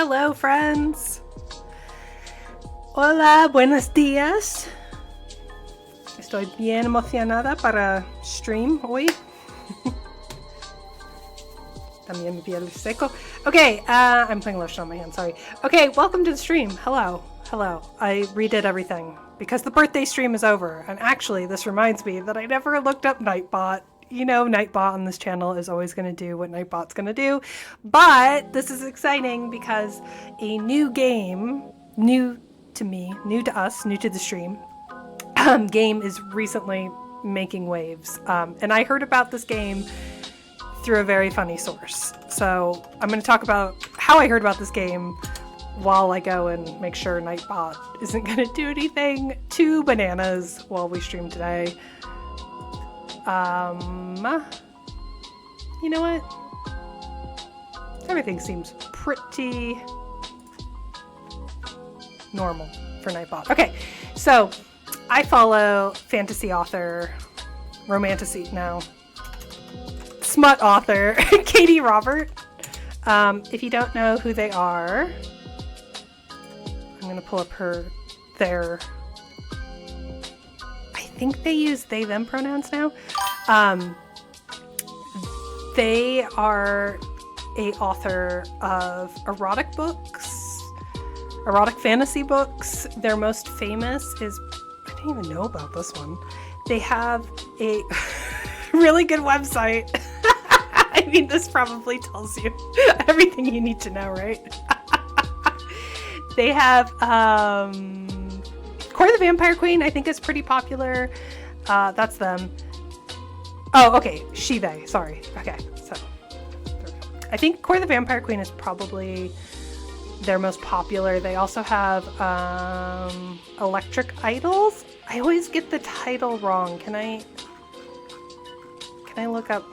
Hello, friends. Hola, buenos días. Estoy bien emocionada para stream hoy. También mi piel seco. Okay, I'm putting lotion on my hand, sorry. Okay, welcome to the stream. Hello. I redid everything because the birthday stream is over. And actually, this reminds me that I never looked up Nightbot. You know, Nightbot on this channel is always going to do what Nightbot's going to do. But this is exciting because a new game, new to me, new to us, new to the stream, game is recently making waves. And I heard about this game through a very funny source. So I'm going to talk about how I heard about this game while I go and make sure Nightbot isn't going to do anything too bananas while we stream today. You know what? Everything seems pretty normal for Nightbot. Okay, so I follow fantasy author, smut author, Katie Robert. If you don't know who they are, I'm going to pull up their, I think they use they, them pronouns now. They are a author of erotic fantasy books. Their most famous is, I didn't even know about this one. They have a really good website. I mean, this probably tells you everything you need to know, right? They have Core the Vampire Queen, I think is pretty popular. That's them. Oh, okay. They. Sorry. Okay. So I think Core the Vampire Queen is probably their most popular. They also have Electric Idols. I always get the title wrong. Can I look up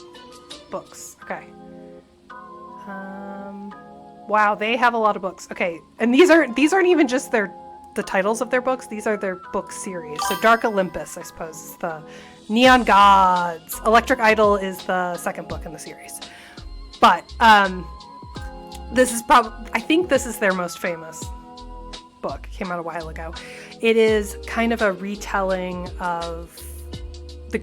books? Okay. Wow, they have a lot of books. Okay, and these aren't even just the titles of their books. These are their book series. So Dark Olympus, I suppose, is the Neon Gods. Electric Idol is the second book in the series. But this is I think this is their most famous book. It came out a while ago. It is kind of a retelling of the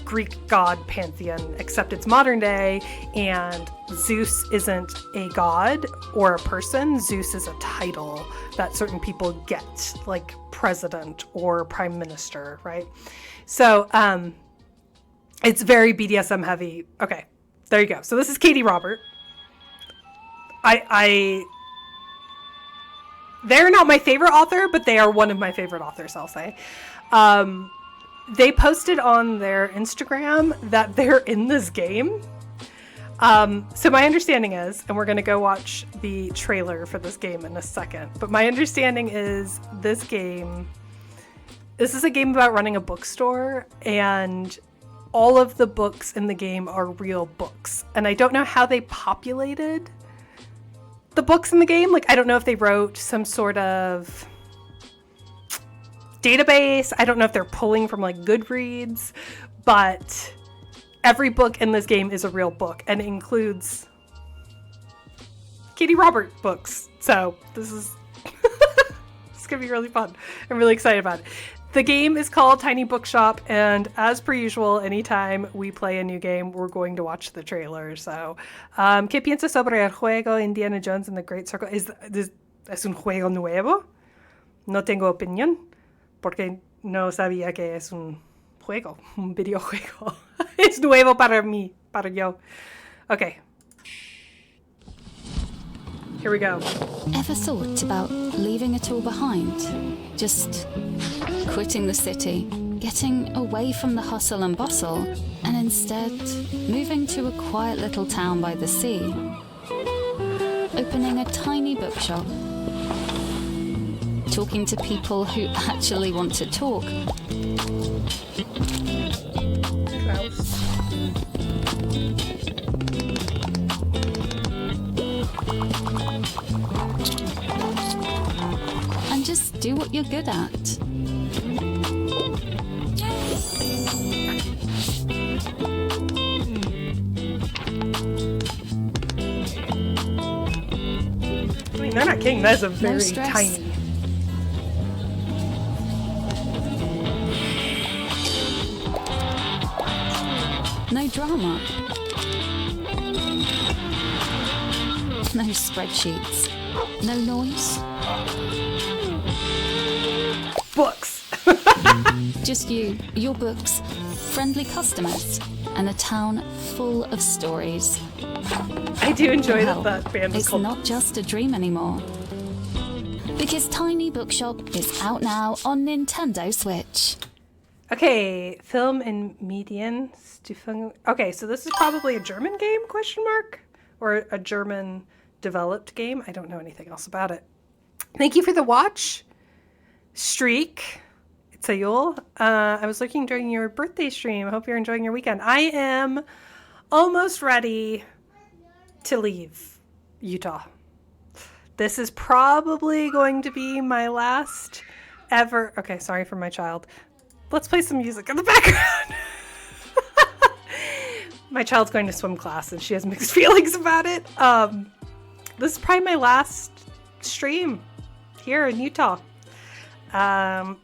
Greek god pantheon, except it's modern day, and Zeus isn't a god or a person. Zeus is a title that certain people get, like president or prime minister, right? So it's very BDSM heavy. Okay, there you go. So this is Katie Robert. They're not my favorite author, but they are one of my favorite authors, I'll say. They posted on their Instagram that they're in this game. So my understanding is, and we're going to go watch the trailer for this game in a second, but my understanding is this is a game about running a bookstore, and all of the books in the game are real books. And I don't know how they populated the books in the game. Like, I don't know if they wrote some sort of database. I don't know if they're pulling from like Goodreads, but every book in this game is a real book, and it includes Katie Robert books. So this is it's gonna be really fun. I'm really excited about it. The game is called Tiny Bookshop, and as per usual, anytime we play a new game, we're going to watch the trailer. So, ¿qué piensas sobre el juego Indiana Jones and the Great Circle? ¿Es un juego nuevo? No tengo opinión, porque no sabía que es un juego, un videojuego. Es nuevo para mí, para yo. Okay. Here we go. Ever thought about leaving it all behind? Just quitting the city, getting away from the hustle and bustle, and instead moving to a quiet little town by the sea, opening a tiny bookshop, talking to people who actually want to talk. And just do what you're good at. mean, they're not king. That's a very stress. tiny. No drama. No spreadsheets. No noise. Books. Just you, your books, friendly customers, and a town full of stories. I do enjoy Well, that band was it's called. not just a dream anymore. Because Tiny Bookshop is out now on Nintendo Switch. Okay, Film and Medien. Okay, so this is probably a German game, question mark? Or a German developed game. I don't know anything else about it. Thank you for the watch. Streak. It's a Yule. I was looking during your birthday stream. I hope you're enjoying your weekend. I am almost ready to leave Utah. This is probably going to be my last ever. Okay, sorry for my child. Let's play some music in the background. My child's going to swim class and she has mixed feelings about it. This is probably my last stream here in Utah.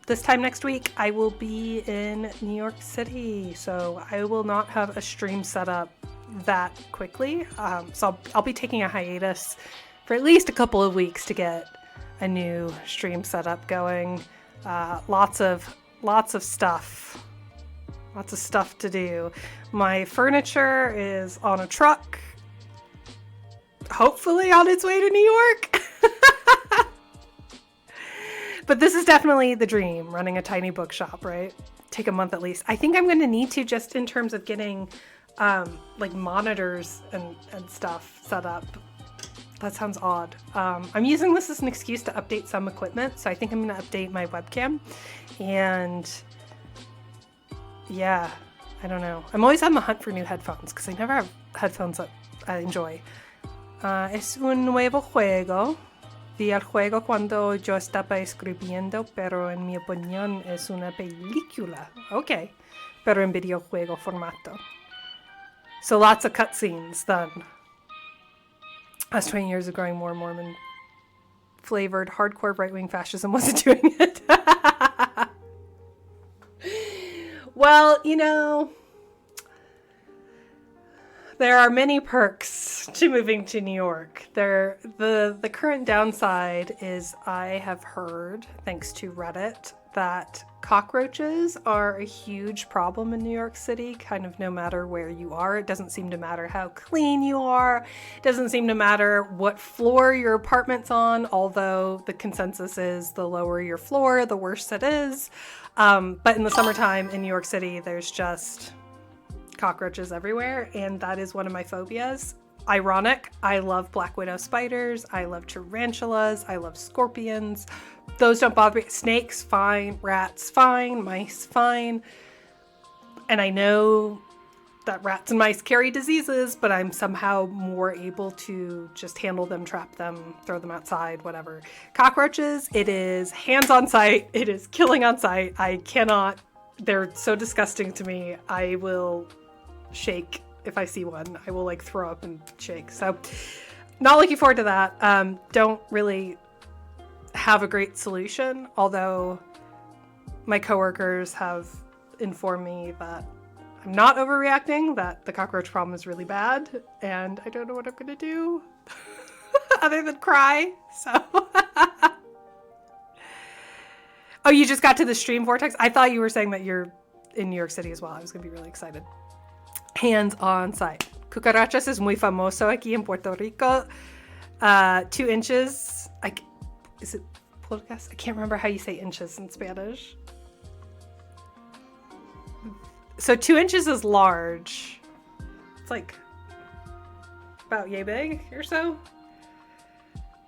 This time next week, I will be in New York City, so I will not have a stream set up that quickly. So I'll be taking a hiatus for at least a couple of weeks to get a new stream setup going. Lots of stuff. Lots of stuff to do. My furniture is on a truck, hopefully on its way to New York. But this is definitely the dream, running a tiny bookshop, right? Take a month at least. I think I'm going to need to, just in terms of getting like monitors and stuff set up. That sounds odd. I'm using this as an excuse to update some equipment. So I think I'm going to update my webcam. And yeah, I don't know. I'm always on the hunt for new headphones because I never have headphones that I enjoy. Es un nuevo juego. Vi el juego cuando yo estaba escribiendo, pero en mi opinión es una película. Okay, pero en videojuego formato. So lots of cutscenes then. Last 20 years of growing more Mormon flavored hardcore right-wing fascism wasn't doing it. Well, you know, there are many perks to moving to New York. The current downside is I have heard, thanks to Reddit, that cockroaches are a huge problem in New York City, kind of no matter where you are. It doesn't seem to matter how clean you are. It doesn't seem to matter what floor your apartment's on, although the consensus is the lower your floor, the worse it is. But in the summertime in New York City, there's just cockroaches everywhere, and that is one of my phobias. Ironic, I love black widow spiders, I love tarantulas, I love scorpions. Those don't bother me. Snakes, fine. Rats, fine. Mice, fine. And I know that rats and mice carry diseases, but I'm somehow more able to just handle them, trap them, throw them outside, whatever. Cockroaches, it is hands on sight. It is killing on sight. I cannot. They're so disgusting to me. I will shake if I see one. I will like throw up and shake. So not looking forward to that. Don't really have a great solution, although my coworkers have informed me that I'm not overreacting, that the cockroach problem is really bad, and I don't know what I'm gonna do other than cry. So oh, you just got to the stream vortex? I thought you were saying that you're in New York City as well. I was gonna be really excited. Hands on site. Cucarachas es muy famoso aquí en Puerto Rico. 2 inches. Is it pulgas? I can't remember how you say inches in Spanish. So 2 inches is large. It's like about yay big or so.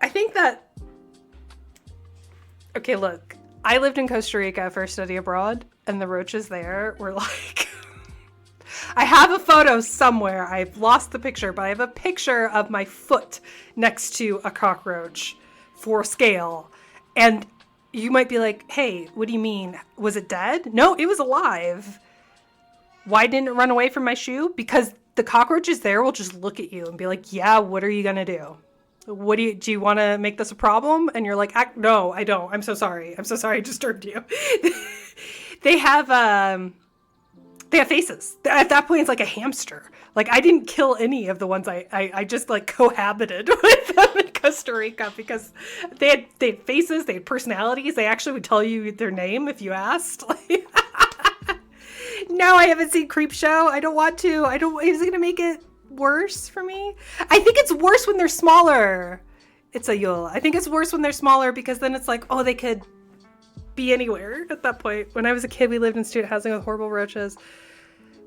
I think that... Okay, look. I lived in Costa Rica for study abroad, and the roaches there were like... I have a photo somewhere. I've lost the picture, but I have a picture of my foot next to a cockroach for scale. And you might be like, hey, what do you mean? Was it dead? No, it was alive. Why didn't it run away from my shoe? Because the cockroaches there will just look at you and be like, yeah, what are you going to do? do you want to make this a problem? And you're like, no, I don't. I'm so sorry. I'm so sorry I disturbed you. They have faces. At that point, it's like a hamster. Like, I didn't kill any of the ones I just like cohabited with them in Costa Rica because they had faces, they had personalities. They actually would tell you their name if you asked. No, I haven't seen Creepshow. I don't want to. Is it going to make it worse for me? I think it's worse when they're smaller. It's a Yule. I think it's worse when they're smaller because then it's like, oh, they could be anywhere at that point. When I was a kid, we lived in student housing with horrible roaches.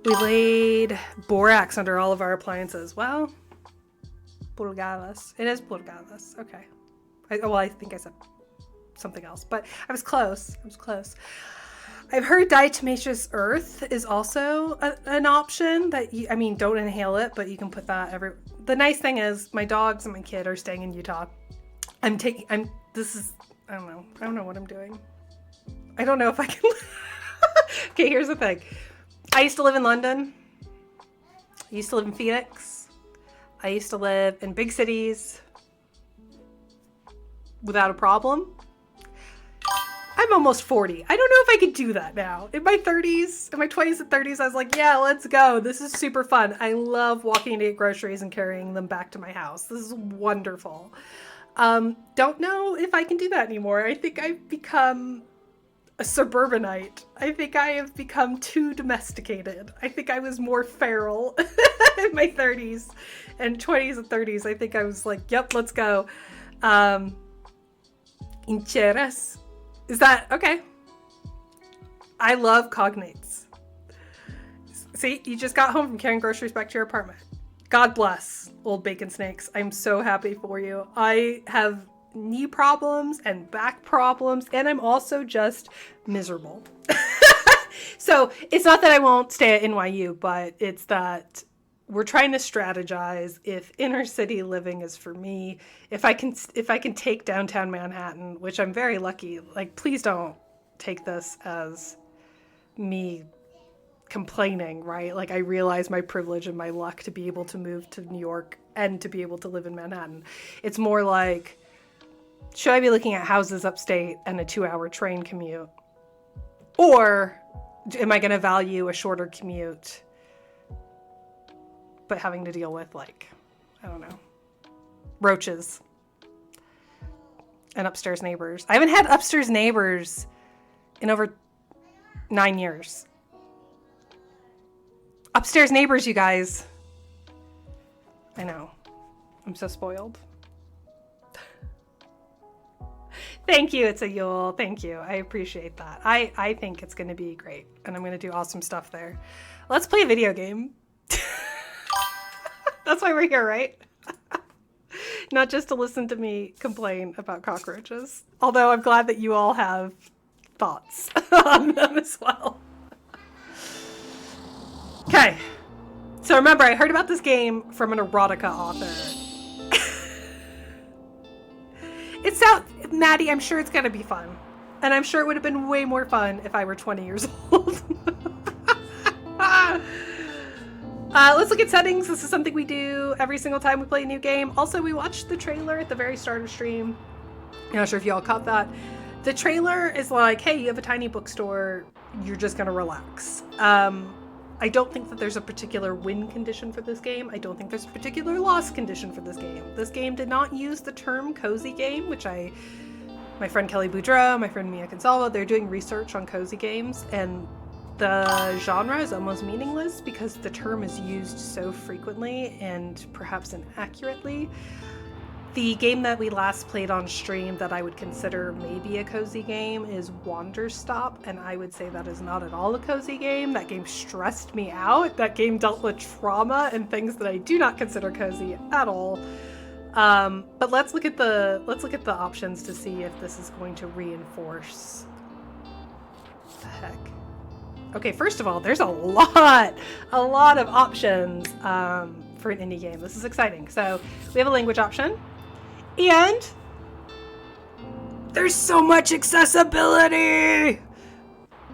We laid borax under all of our appliances. Well, pulgadas. It is pulgadas. Okay. I think I said something else, but I was close. I've heard diatomaceous earth is also an option that don't inhale it, but you can put that the nice thing is my dogs and my kid are staying in Utah. I don't know what I'm doing. I don't know if I can. Okay, here's the thing. I used to live in London. I used to live in Phoenix. I used to live in big cities without a problem. I'm almost 40. I don't know if I could do that now. In my 30s, in my 20s and 30s, I was like, yeah, let's go. This is super fun. I love walking to get groceries and carrying them back to my house. This is wonderful. Don't know if I can do that anymore. I think I've become a suburbanite. I think I have become too domesticated. I think I was more feral in my 30s and 20s and 30s. I think I was like, yep, let's go. Hincheras. Is that okay? I love cognates. See, you just got home from carrying groceries back to your apartment. God bless, old bacon snakes. I'm so happy for you. I have knee problems and back problems, and I'm also just miserable. So it's not that I won't stay at NYU, but it's that we're trying to strategize if inner city living is for me. If I can take downtown Manhattan, which I'm very lucky. Like, please don't take this as me complaining, right? Like, I realize my privilege and my luck to be able to move to New York and to be able to live in Manhattan. It's more like, should I be looking at houses upstate and a 2-hour train commute? Or am I going to value a shorter commute, but having to deal with, like, I don't know, roaches and upstairs neighbors? I haven't had upstairs neighbors in over 9 years. Upstairs neighbors, you guys. I know. I'm so spoiled. Thank you, It's a Yule. Thank you. I appreciate that. I think it's going to be great, and I'm going to do awesome stuff there. Let's play a video game. That's why we're here, right? Not just to listen to me complain about cockroaches. Although I'm glad that you all have thoughts on them as well. Okay. So remember, I heard about this game from an erotica author. Maddie, I'm sure it's going to be fun. And I'm sure it would have been way more fun if I were 20 years old. Let's look at settings. This is something we do every single time we play a new game. Also, we watched the trailer at the very start of stream. I'm not sure if y'all caught that. The trailer is like, hey, you have a tiny bookstore. You're just going to relax. I don't think that there's a particular win condition for this game. I don't think there's a particular loss condition for this game. This game did not use the term cozy game, which my friend Kelly Boudreau, my friend Mia Consalvo, they're doing research on cozy games, and the genre is almost meaningless because the term is used so frequently and perhaps inaccurately. The game that we last played on stream that I would consider maybe a cozy game is Wanderstop, and I would say that is not at all a cozy game. That game stressed me out. That game dealt with trauma and things that I do not consider cozy at all. But let's look at the options to see if this is going to reinforce. What the heck? Okay, first of all, there's a lot of options for an indie game. This is exciting. So we have a language option. And there's so much accessibility.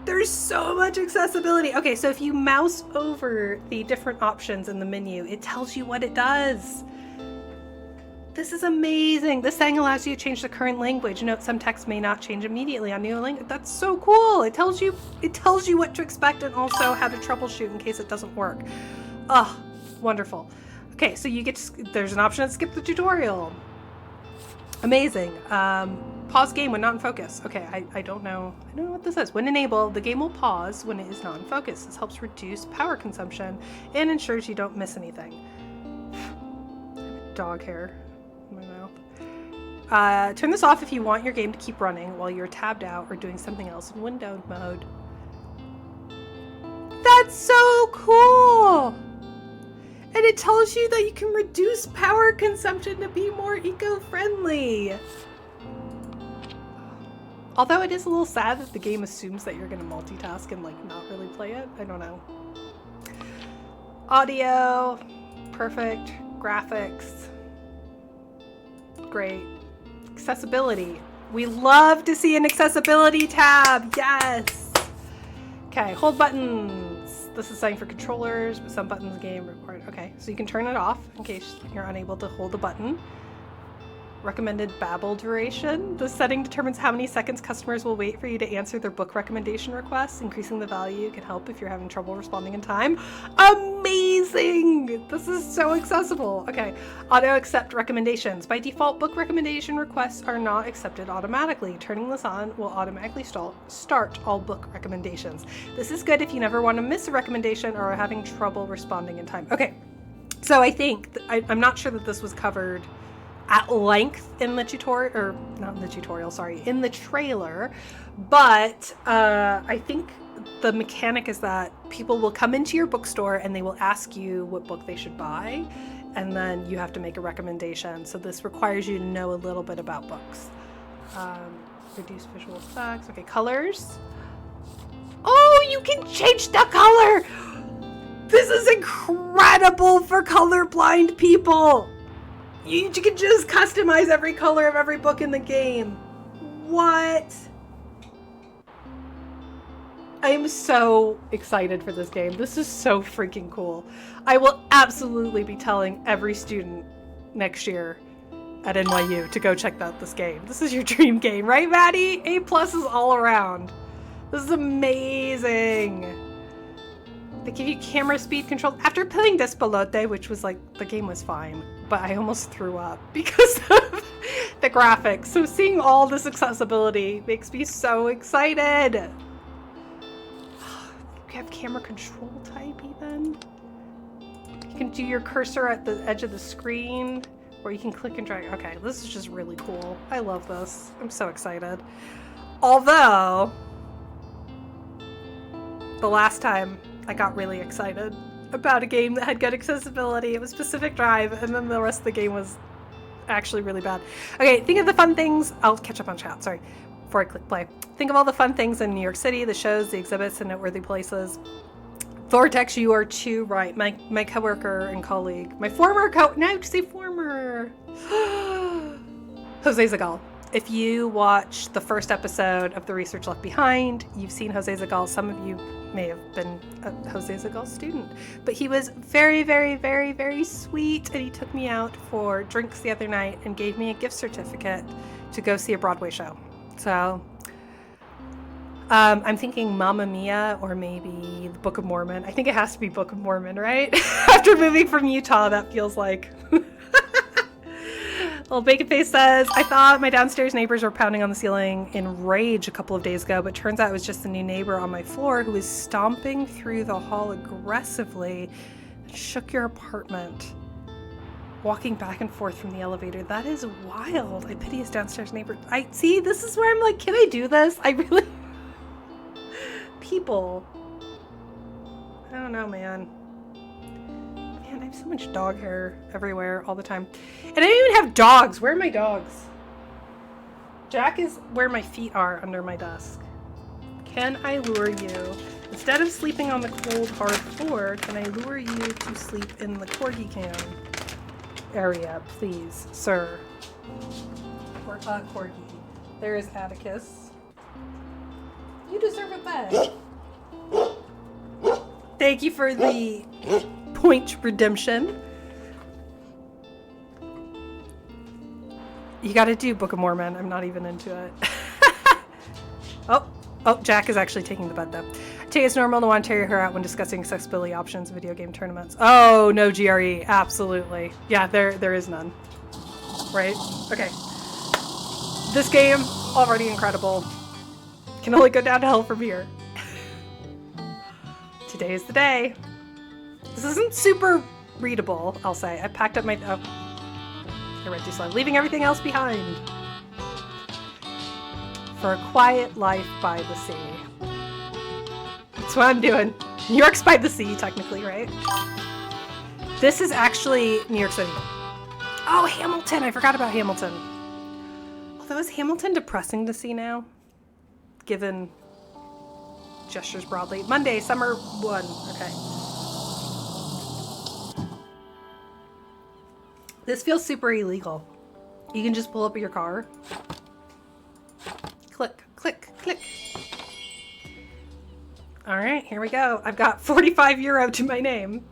There's so much accessibility. Okay, so if you mouse over the different options in the menu, it tells you what it does. This is amazing. This thing allows you to change the current language. Note some text may not change immediately on new language. That's so cool. It tells you what to expect and also how to troubleshoot in case it doesn't work. Oh, wonderful. Okay, so you get to, there's an option to skip the tutorial. Amazing. Pause game when not in focus. Okay, I don't know what this is. When enabled, the game will pause when it is not in focus. This helps reduce power consumption and ensures you don't miss anything. I have dog hair in my mouth. Turn this off if you want your game to keep running while you're tabbed out or doing something else in windowed mode. That's so cool! And it tells you that you can reduce power consumption to be more eco-friendly. Although it is a little sad that the game assumes that you're going to multitask and like not really play it. I don't know. Audio, perfect. Graphics, great. Accessibility. We love to see an accessibility tab. Yes. Okay, hold buttons. This is something for controllers, but some buttons game required. Okay, so you can turn it off in case you're unable to hold a button. Recommended babble duration. The setting determines how many seconds customers will wait for you to answer their book recommendation requests. Increasing the value can help if you're having trouble responding in time. Amazing! This is so accessible. Okay, auto accept recommendations. By default, book recommendation requests are not accepted automatically. Turning this on will automatically start all book recommendations. This is good if you never want to miss a recommendation or are having trouble responding in time. Okay, so I think, I'm not sure that this was covered at length in the tutorial, or not in the tutorial, sorry, in the trailer, but I think the mechanic is that people will come into your bookstore and they will ask you what book they should buy, and then you have to make a recommendation. So this requires you to know a little bit about books. Reduce visual effects. Okay, colors. Oh, you can change the color! This is incredible for colorblind people! You can just customize every color of every book in the game. What? I am so excited for this game. This is so freaking cool. I will absolutely be telling every student next year at NYU to go check out this game. This is your dream game, right, Maddie? A+ all around. This is amazing. They give you camera speed control. After playing Despelote, which was like, the game was fine, but I almost threw up because of the graphics. So seeing all this accessibility makes me so excited. You have camera control type even. You can do your cursor at the edge of the screen, or you can click and drag. Okay, this is just really cool. I love this. I'm so excited. Although, the last time I got really excited about a game that had good accessibility, it was Pacific Drive, and then the rest of the game was actually really bad. Okay, think of the fun things. I'll catch up on chat, sorry, before I click play. Think of all the fun things in New York City, the shows, the exhibits, and noteworthy places. Vortex, you are too right. My coworker and colleague, my former now say former, Jose Zagal. If you watch the first episode of The Research Left Behind, you've seen Jose Zagal. Some of you may have been a Jose Zagal student, but he was very, very, very, very sweet, and he took me out for drinks the other night and gave me a gift certificate to go see a Broadway show. So I'm thinking Mamma Mia or maybe the Book of Mormon. I think it has to be Book of Mormon, right? After moving from Utah, that feels like... Little Bacon Face says, I thought my downstairs neighbors were pounding on the ceiling in rage a couple of days ago, but turns out it was just a new neighbor on my floor who was stomping through the hall aggressively and shook your apartment, walking back and forth from the elevator. That is wild. I pity his downstairs neighbor. See, this is where I'm like, can I do this? I really... People. I don't know, man. I have so much dog hair everywhere all the time. And I don't even have dogs. Where are my dogs? Jack is where my feet are under my desk. Can I lure you? Instead of sleeping on the cold, hard floor, can I lure you to sleep in the corgi can area, please, sir? Or corgi. There is Atticus. You deserve a bed. Thank you for the point redemption. You gotta do Book of Mormon. I'm not even into it. Oh, Jack is actually taking the bet though. I take it's normal to want to tear her out when discussing accessibility options in video game tournaments. Oh, no GRE. Absolutely. Yeah, there is none. Right? Okay. This game, already incredible. Can only go down to hell from here. Today is the day. This isn't super readable, I'll say. I packed up my... Oh. I read too slow. Leaving everything else behind. For a quiet life by the sea. That's what I'm doing. New York's by the sea, technically, right? This is actually New York City. Oh, Hamilton! I forgot about Hamilton. Although, is Hamilton depressing to see now? Given gestures broadly. Monday, summer 1. Okay. This feels super illegal. You can just pull up your car. Click, click, click. All right, here we go. I've got 45 euro to my name.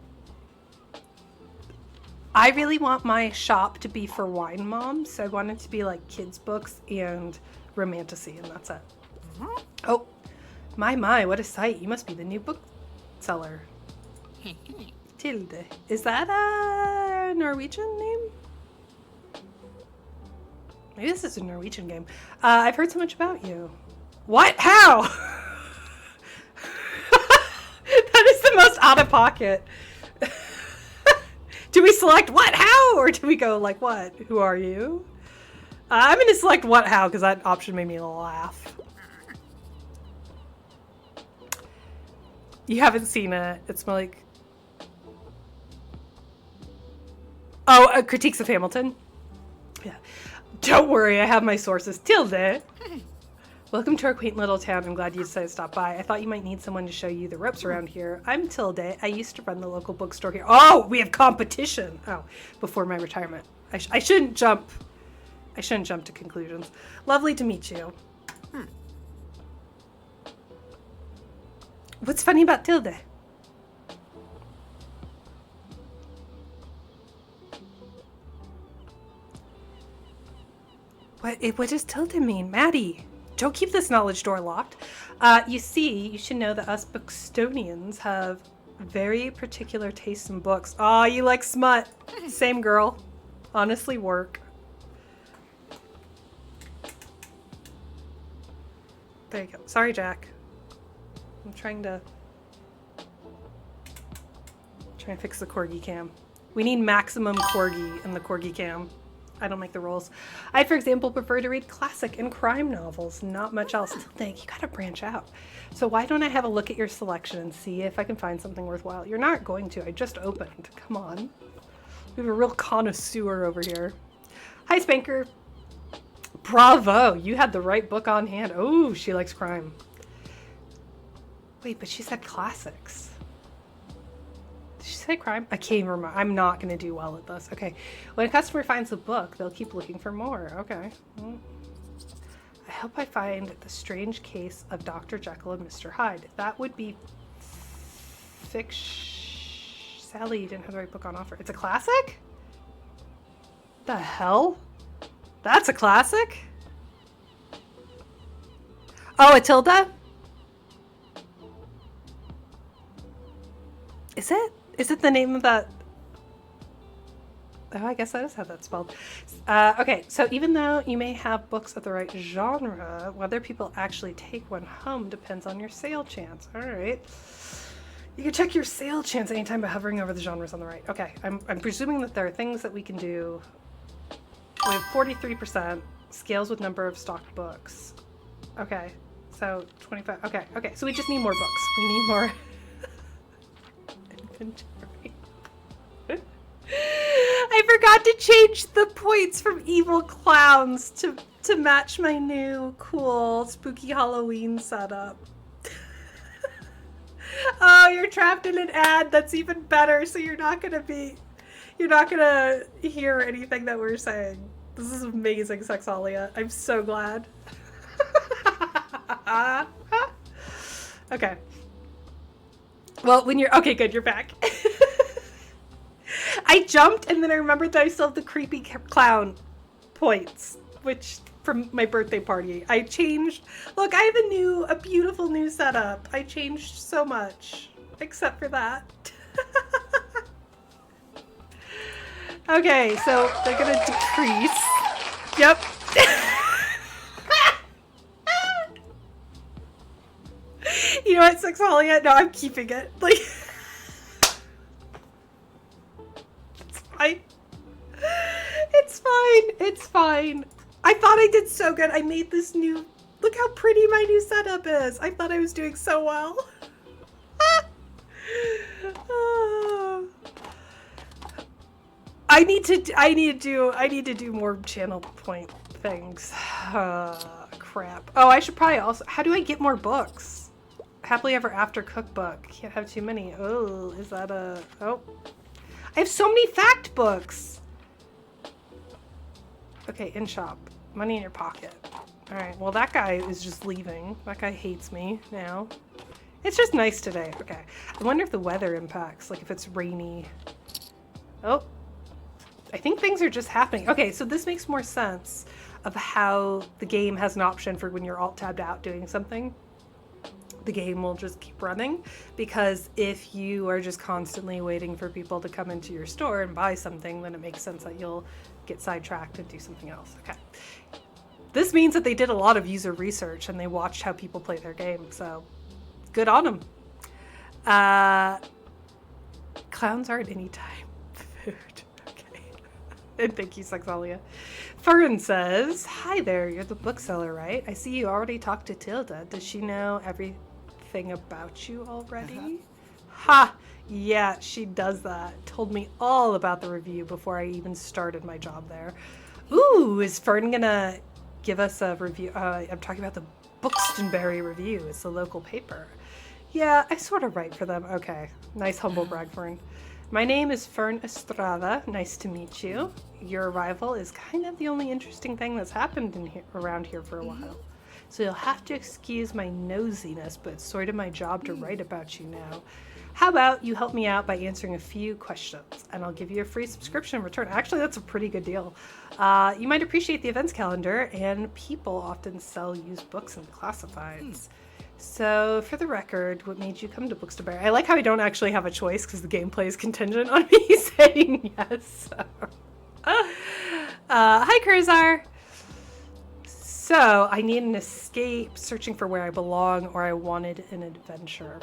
I really want my shop to be for wine moms, so I want it to be like kids' books and romantasy, and that's it. Oh, my, what a sight. You must be the new bookseller. Tilde. Is that a Norwegian name? Maybe this is a Norwegian game. I've heard so much about you. What? How? That is the most out of pocket. Do we select what, how, or do we go like what? Who are you? I'm going to select what, how, because that option made me laugh. You haven't seen it. It's more like... Oh, critiques of Hamilton? Yeah. Don't worry, I have my sources. Tilde. Welcome to our quaint little town. I'm glad you decided to stop by. I thought you might need someone to show you the ropes around here. I'm Tilde. I used to run the local bookstore here. Oh, we have competition. Oh, before my retirement. I shouldn't jump. I shouldn't jump to conclusions. Lovely to meet you. What's funny about Tilde? What does tilde mean? Maddie, don't keep this knowledge door locked. You see, you should know that us Bookstonians have very particular tastes in books. Aw, you like smut. Same girl. Honestly, work. There you go. Sorry, Jack. I'm trying to fix the corgi cam. We need maximum corgi in the corgi cam. I don't make the rules. I, for example, prefer to read classic and crime novels, not much else. Think you gotta branch out. So why don't I have a look at your selection and see if I can find something worthwhile? You're not going to. I just opened. Come on. We have a real connoisseur over here. Hi, Spanker. Bravo. You had the right book on hand. Oh, she likes crime. Wait, but she said classics. Did she say crime? I can't remember. I'm not going to do well at this. Okay. When a customer finds a book, they'll keep looking for more. Okay. Well, I hope I find The Strange Case of Dr. Jekyll and Mr. Hyde. That would be Sally, you didn't have the right book on offer. It's a classic? The hell? That's a classic? Oh, a tilde? Is it? Is it the name of that? Oh, I guess that is how that's spelled. Okay, so even though you may have books of the right genre, whether people actually take one home depends on your sale chance. All right. You can check your sale chance anytime by hovering over the genres on the right. Okay, I'm presuming that there are things that we can do. We have 43%, scales with number of stocked books. Okay, so 25, okay, so we just need more books. We need more inventory. I forgot to change the points from evil clowns to match my new cool spooky Halloween setup. Oh, you're trapped in an ad. That's even better. So you're not gonna hear anything that we're saying. This is amazing, Sexalia. I'm so glad. Okay. Well, okay, good, you're back. I jumped and then I remembered that I still have the creepy clown points. which from my birthday party. I changed. Look, I have a beautiful new setup. I changed so much, except for that. Okay, so they're gonna decrease. Yep. You know what, Sexolia? No, I'm keeping it. Like, it's fine. It's fine. It's fine. I thought I did so good. I made this new. Look how pretty my new setup is. I thought I was doing so well. I need to do more channel point things. Crap. Oh, I should probably also. How do I get more books? Happily Ever After cookbook. Can't have too many. Oh, is that a? Oh, I have so many fact books. Okay, in shop. Money in your pocket. All right. Well, that guy is just leaving. That guy hates me now. It's just nice today. Okay. I wonder if the weather impacts. Like if it's rainy. Oh. I think things are just happening. Okay, so this makes more sense of how the game has an option for when you're alt-tabbed out doing something. The game will just keep running, because if you are just constantly waiting for people to come into your store and buy something, then it makes sense that you'll get sidetracked and do something else. Okay. This means that they did a lot of user research and they watched how people play their game, so good on them. Clowns aren't anytime food. And thank you, Sexolia. Fern says, hi there, you're the bookseller, right? I see you already talked to Tilda. Does she know everything about you already? Ha! Yeah, she does that. Told me all about the review before I even started my job there. Ooh, is Fern gonna give us a review? I'm talking about the Bookstore review. It's the local paper. Yeah, I sort of write for them. Okay, nice humble brag, Fern. My name is Fern Estrada. Nice to meet you. Your arrival is kind of the only interesting thing that's happened around here for a while. So you'll have to excuse my nosiness, but it's sort of my job to write about you now. How about you help me out by answering a few questions, and I'll give you a free subscription in return. Actually, that's a pretty good deal. You might appreciate the events calendar, and people often sell used books and classifieds. So, for the record, what made you come to Bookstore? I like how I don't actually have a choice because the gameplay is contingent on me saying yes. Hi, Curzar. So, I need an escape, searching for where I belong, or I wanted an adventure.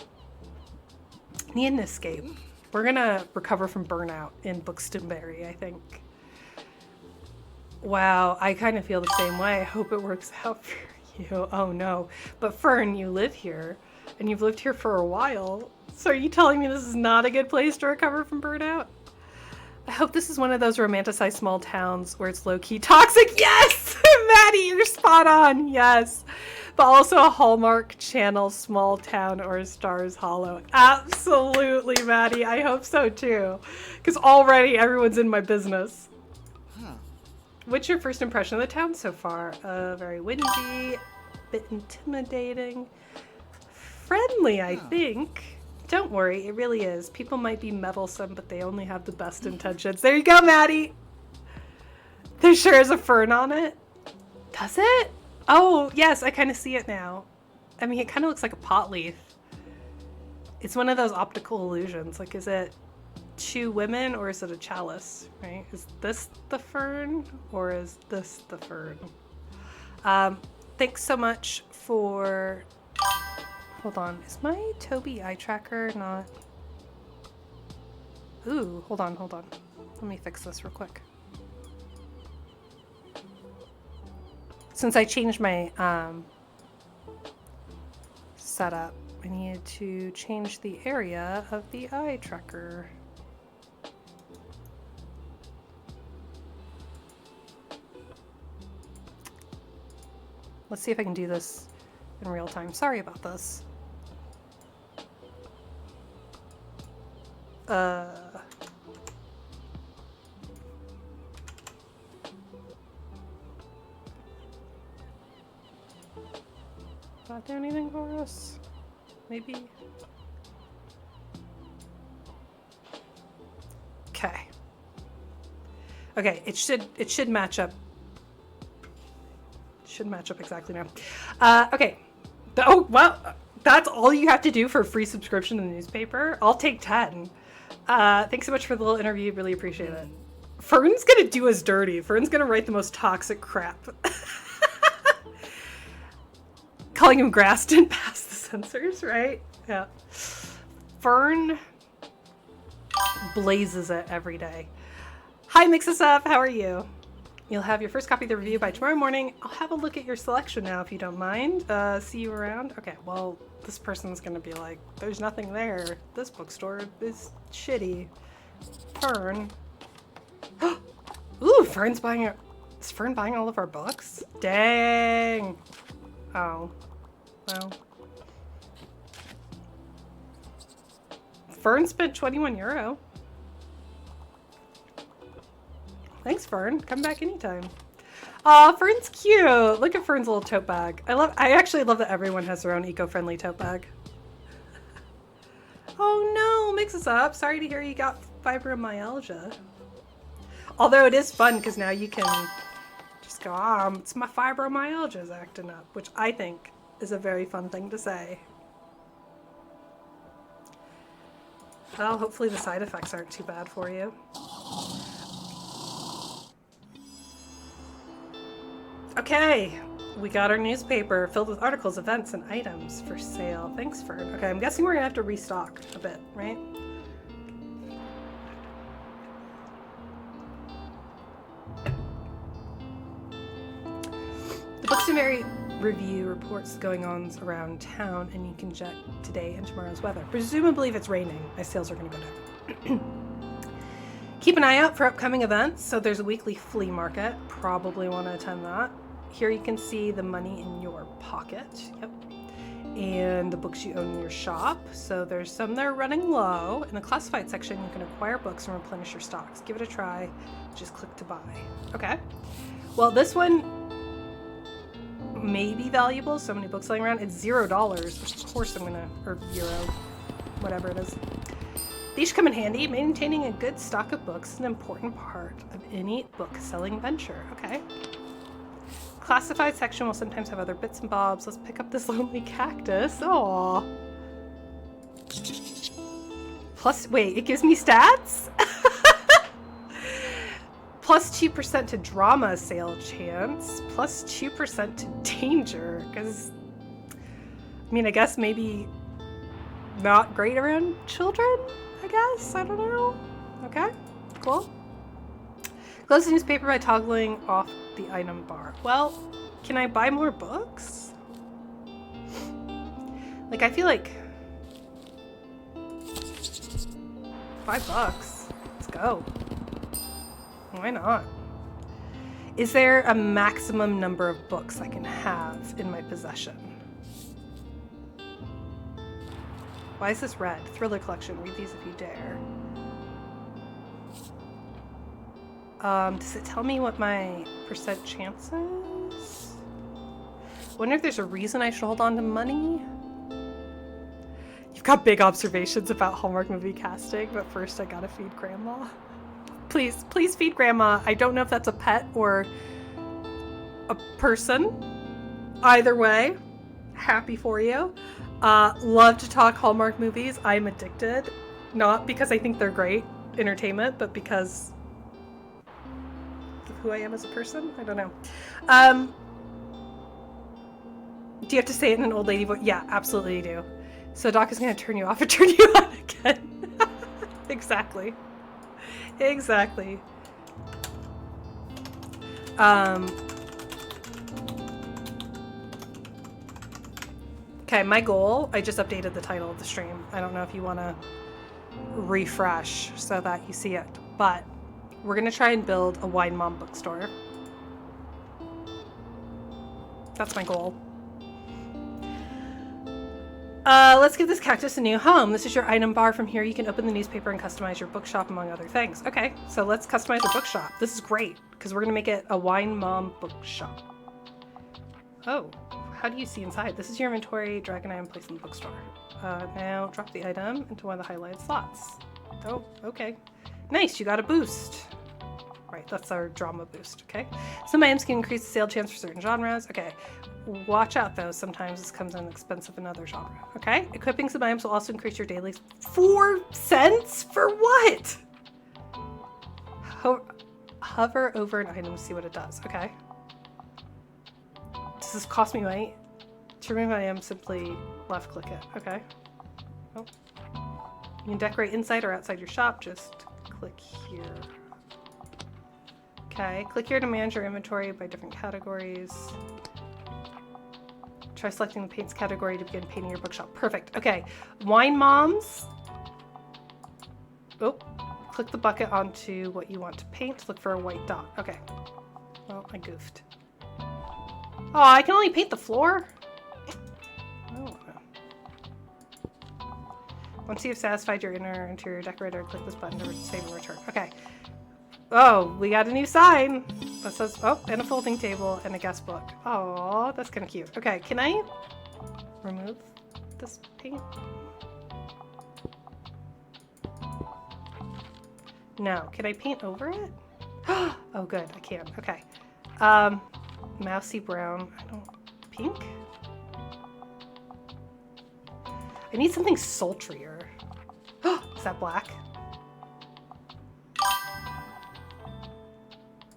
Need an escape. We're gonna recover from burnout in Bookstore, I think. Wow, I kind of feel the same way. I hope it works out for you. Oh no. But Fern, you live here, and you've lived here for a while. So are you telling me this is not a good place to recover from burnout? I hope this is one of those romanticized small towns where it's low-key toxic. Yes! Maddie, you're spot on. Yes. But also a Hallmark Channel small town or a Stars Hollow. Absolutely, Maddie. I hope so too. Because already everyone's in my business. What's your first impression of the town so far? Very windy, a bit intimidating, friendly, I think. Don't worry, it really is. People might be meddlesome, but they only have the best intentions. There you go, Maddie! There sure is a fern on it. Does it? Oh, yes, I kind of see it now. I mean, it kind of looks like a pot leaf. It's one of those optical illusions. Like, is it two women or is it a chalice, right? Is this the fern or is this the fern? Thanks so much for... Hold on, is my Toby eye tracker not... Ooh, hold on. Let me fix this real quick. Since I changed my setup, I needed to change the area of the eye tracker. Let's see if I can do this in real time. Sorry about this. Not do anything for us? Maybe? Okay. Okay, it should match up should match up exactly now. Okay. Oh, well, that's all you have to do for a free subscription to the newspaper. I'll take 10. Thanks so much for the little interview. Really appreciate it. Fern's gonna do us dirty. Fern's gonna write the most toxic crap. Calling him grass didn't pass the censors, right? Yeah. Fern blazes it every day. Hi, Mix Us Up. How are you? You'll have your first copy of the review by tomorrow morning. I'll have a look at your selection now, if you don't mind. See you around. Okay, well, this person's gonna be like, there's nothing there. This bookstore is shitty. Fern. Ooh, Fern's buying it. Is Fern buying all of our books? Dang. Oh. Well. Fern spent 21 euro. Thanks, Fern. Come back anytime. Aw, Fern's cute. Look at Fern's little tote bag. I actually love that everyone has their own eco-friendly tote bag. Oh no, Mix Us Up. Sorry to hear you got fibromyalgia. Although it is fun because now you can just go, it's my fibromyalgia's acting up, which I think is a very fun thing to say. Well, hopefully the side effects aren't too bad for you. Okay, we got our newspaper filled with articles, events, and items for sale. Thanks, Fern. Okay, I'm guessing we're gonna have to restock a bit, right? The Bookstore review reports the going-ons around town, and you can check today and tomorrow's weather. Presumably if it's raining, my sales are going to go down. Keep an eye out for upcoming events. So there's a weekly flea market. Probably want to attend that. Here you can see the money in your pocket. Yep. And the books you own in your shop. So there's some that are running low. In the classified section, you can acquire books and replenish your stocks. Give it a try. Just click to buy. Okay. Well, this one may be valuable. So many books lying around. It's $0, which of course I'm gonna, or euro, whatever it is. These come in handy. Maintaining a good stock of books is an important part of any book selling venture. Okay. Classified section will sometimes have other bits and bobs. Let's pick up this lonely cactus. Aww. Plus, wait, it gives me stats? Plus 2% to drama sale chance. Plus 2% to danger. Because, I mean, I guess maybe not great around children, I guess? I don't know. Okay, cool. Close the newspaper by toggling off the item bar. Well, can I buy more books? Like, I feel like $5. Let's go. Why not? Is there a maximum number of books I can have in my possession? Why is this red? Thriller collection. Read these if you dare. Does it tell me what my percent chance is? Wonder if there's a reason I should hold on to money? You've got big observations about Hallmark movie casting, but first I gotta feed Grandma. Please, please feed Grandma. I don't know if that's a pet or a person. Either way, happy for you. Love to talk Hallmark movies. I'm addicted. Not because I think they're great entertainment, but because of who I am as a person. I don't know. Do you have to say it in an old lady voice? Yeah, absolutely you do. So Doc is going to turn you off and turn you on again. Exactly. Exactly. Okay, my goal, I just updated the title of the stream. I don't know if you want to refresh so that you see it, but we're going to try and build a Wine Mom bookstore. That's my goal. Let's give this cactus a new home. This is your item bar. From here, you can open the newspaper and customize your bookshop, among other things. Okay, so let's customize our bookshop. This is great, because we're going to make it a Wine Mom bookshop. Oh, how do you see inside? This is your inventory. Drag an item, place in the bookstore. Now drop the item into one of the highlighted slots. Oh, okay. Nice, you got a boost. Right. Sorry, that's our drama boost, okay? Some items can increase the sale chance for certain genres. Okay, watch out though. Sometimes this comes in expensive in other genre, okay? Equipping some items will also increase your daily... 4 cents? For what? Hover over an item to see what it does, okay? Does this cost me money? To remove my item, simply left click it, okay? Oh. You can decorate inside or outside your shop, just click here. Okay, click here to manage your inventory by different categories. Try selecting the paints category to begin painting your bookshop. Perfect, okay. Wine Moms. Oh, click the bucket onto what you want to paint. Look for a white dot, okay. Well, I goofed. Oh, I can only paint the floor? Oh. Once you've satisfied your inner interior decorator, click this button to save and return. Okay. Oh, we got a new sign that says, oh, and a folding table and a guest book. Oh, that's kind of cute. Okay, can I remove this paint? No, can I paint over it? Oh, good, I can. Okay. Mousy brown. I don't... Pink? I need something sultrier. Is that black?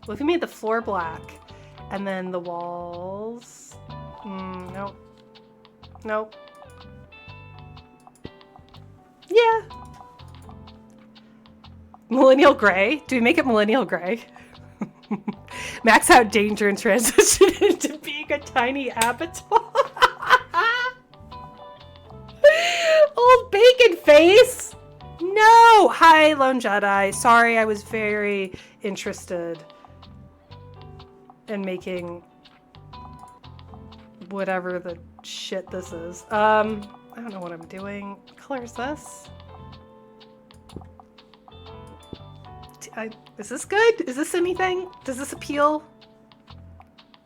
Well, if we made the floor black and then the walls... nope. Nope. Yeah. Millennial gray? Do we make it millennial gray? Max out danger and transition into being a tiny avatar. Old bacon face! No! Hi, Lone Jedi. Sorry, I was very interested in making whatever the shit this is. I don't know what I'm doing. What color is this? Is this good? Is this anything? Does this appeal?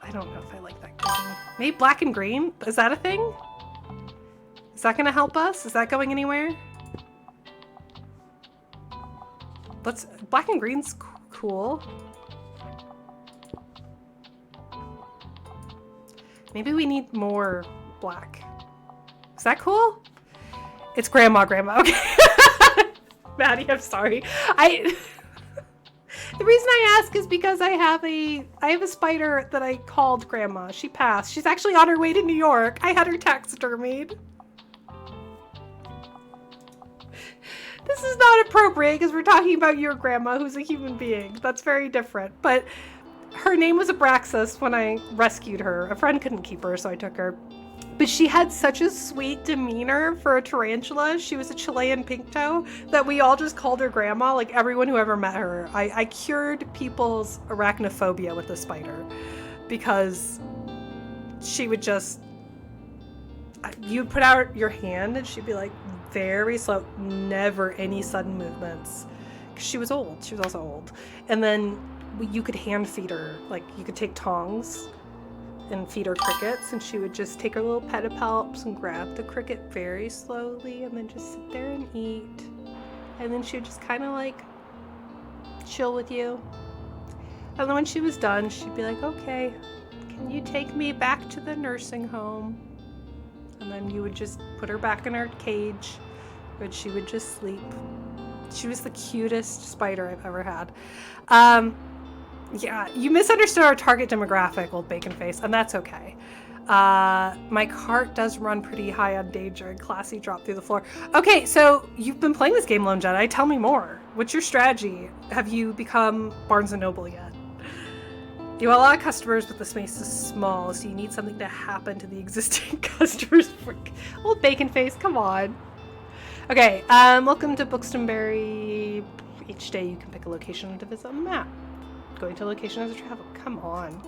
I don't know if I like that green. Maybe black and green? Is that a thing? Is that gonna help us? Is that going anywhere? Black and green's cool. Maybe we need more black. Is that cool? It's grandma, okay. Maddie, I'm sorry. The reason I ask is because I have a spider that I called Grandma. She passed. She's actually on her way to New York. I had her taxidermied. This is not appropriate because we're talking about your grandma who's a human being. That's very different. But her name was Abraxas when I rescued her. A friend couldn't keep her, so I took her. But she had such a sweet demeanor for a tarantula. She was a Chilean pink toe that we all just called her Grandma, like everyone who ever met her. I cured people's arachnophobia with the spider because she would just, you'd put out your hand and she'd be like very slow, never any sudden movements. 'Cause she was old. She was also old. And then you could hand feed her, like you could take tongs and feed her crickets, and she would just take her little pedipalps and grab the cricket very slowly and then just sit there and eat. And then she would just kind of like chill with you. And then when she was done, she'd be like, okay, can you take me back to the nursing home? And then you would just put her back in her cage, but she would just sleep. She was the cutest spider I've ever had. Yeah, you misunderstood our target demographic, old bacon face, and that's okay. My cart does run pretty high on danger and classy drop through the floor. Okay, so you've been playing this game, Lone Jedi. Tell me more. What's your strategy? Have you become Barnes & Noble yet? You have a lot of customers, but the space is small, so you need something to happen to the existing customers. Old bacon face, come on. Okay, welcome to Bookstore. Each day you can pick a location to visit a map. Going to a location as a travel. Come on.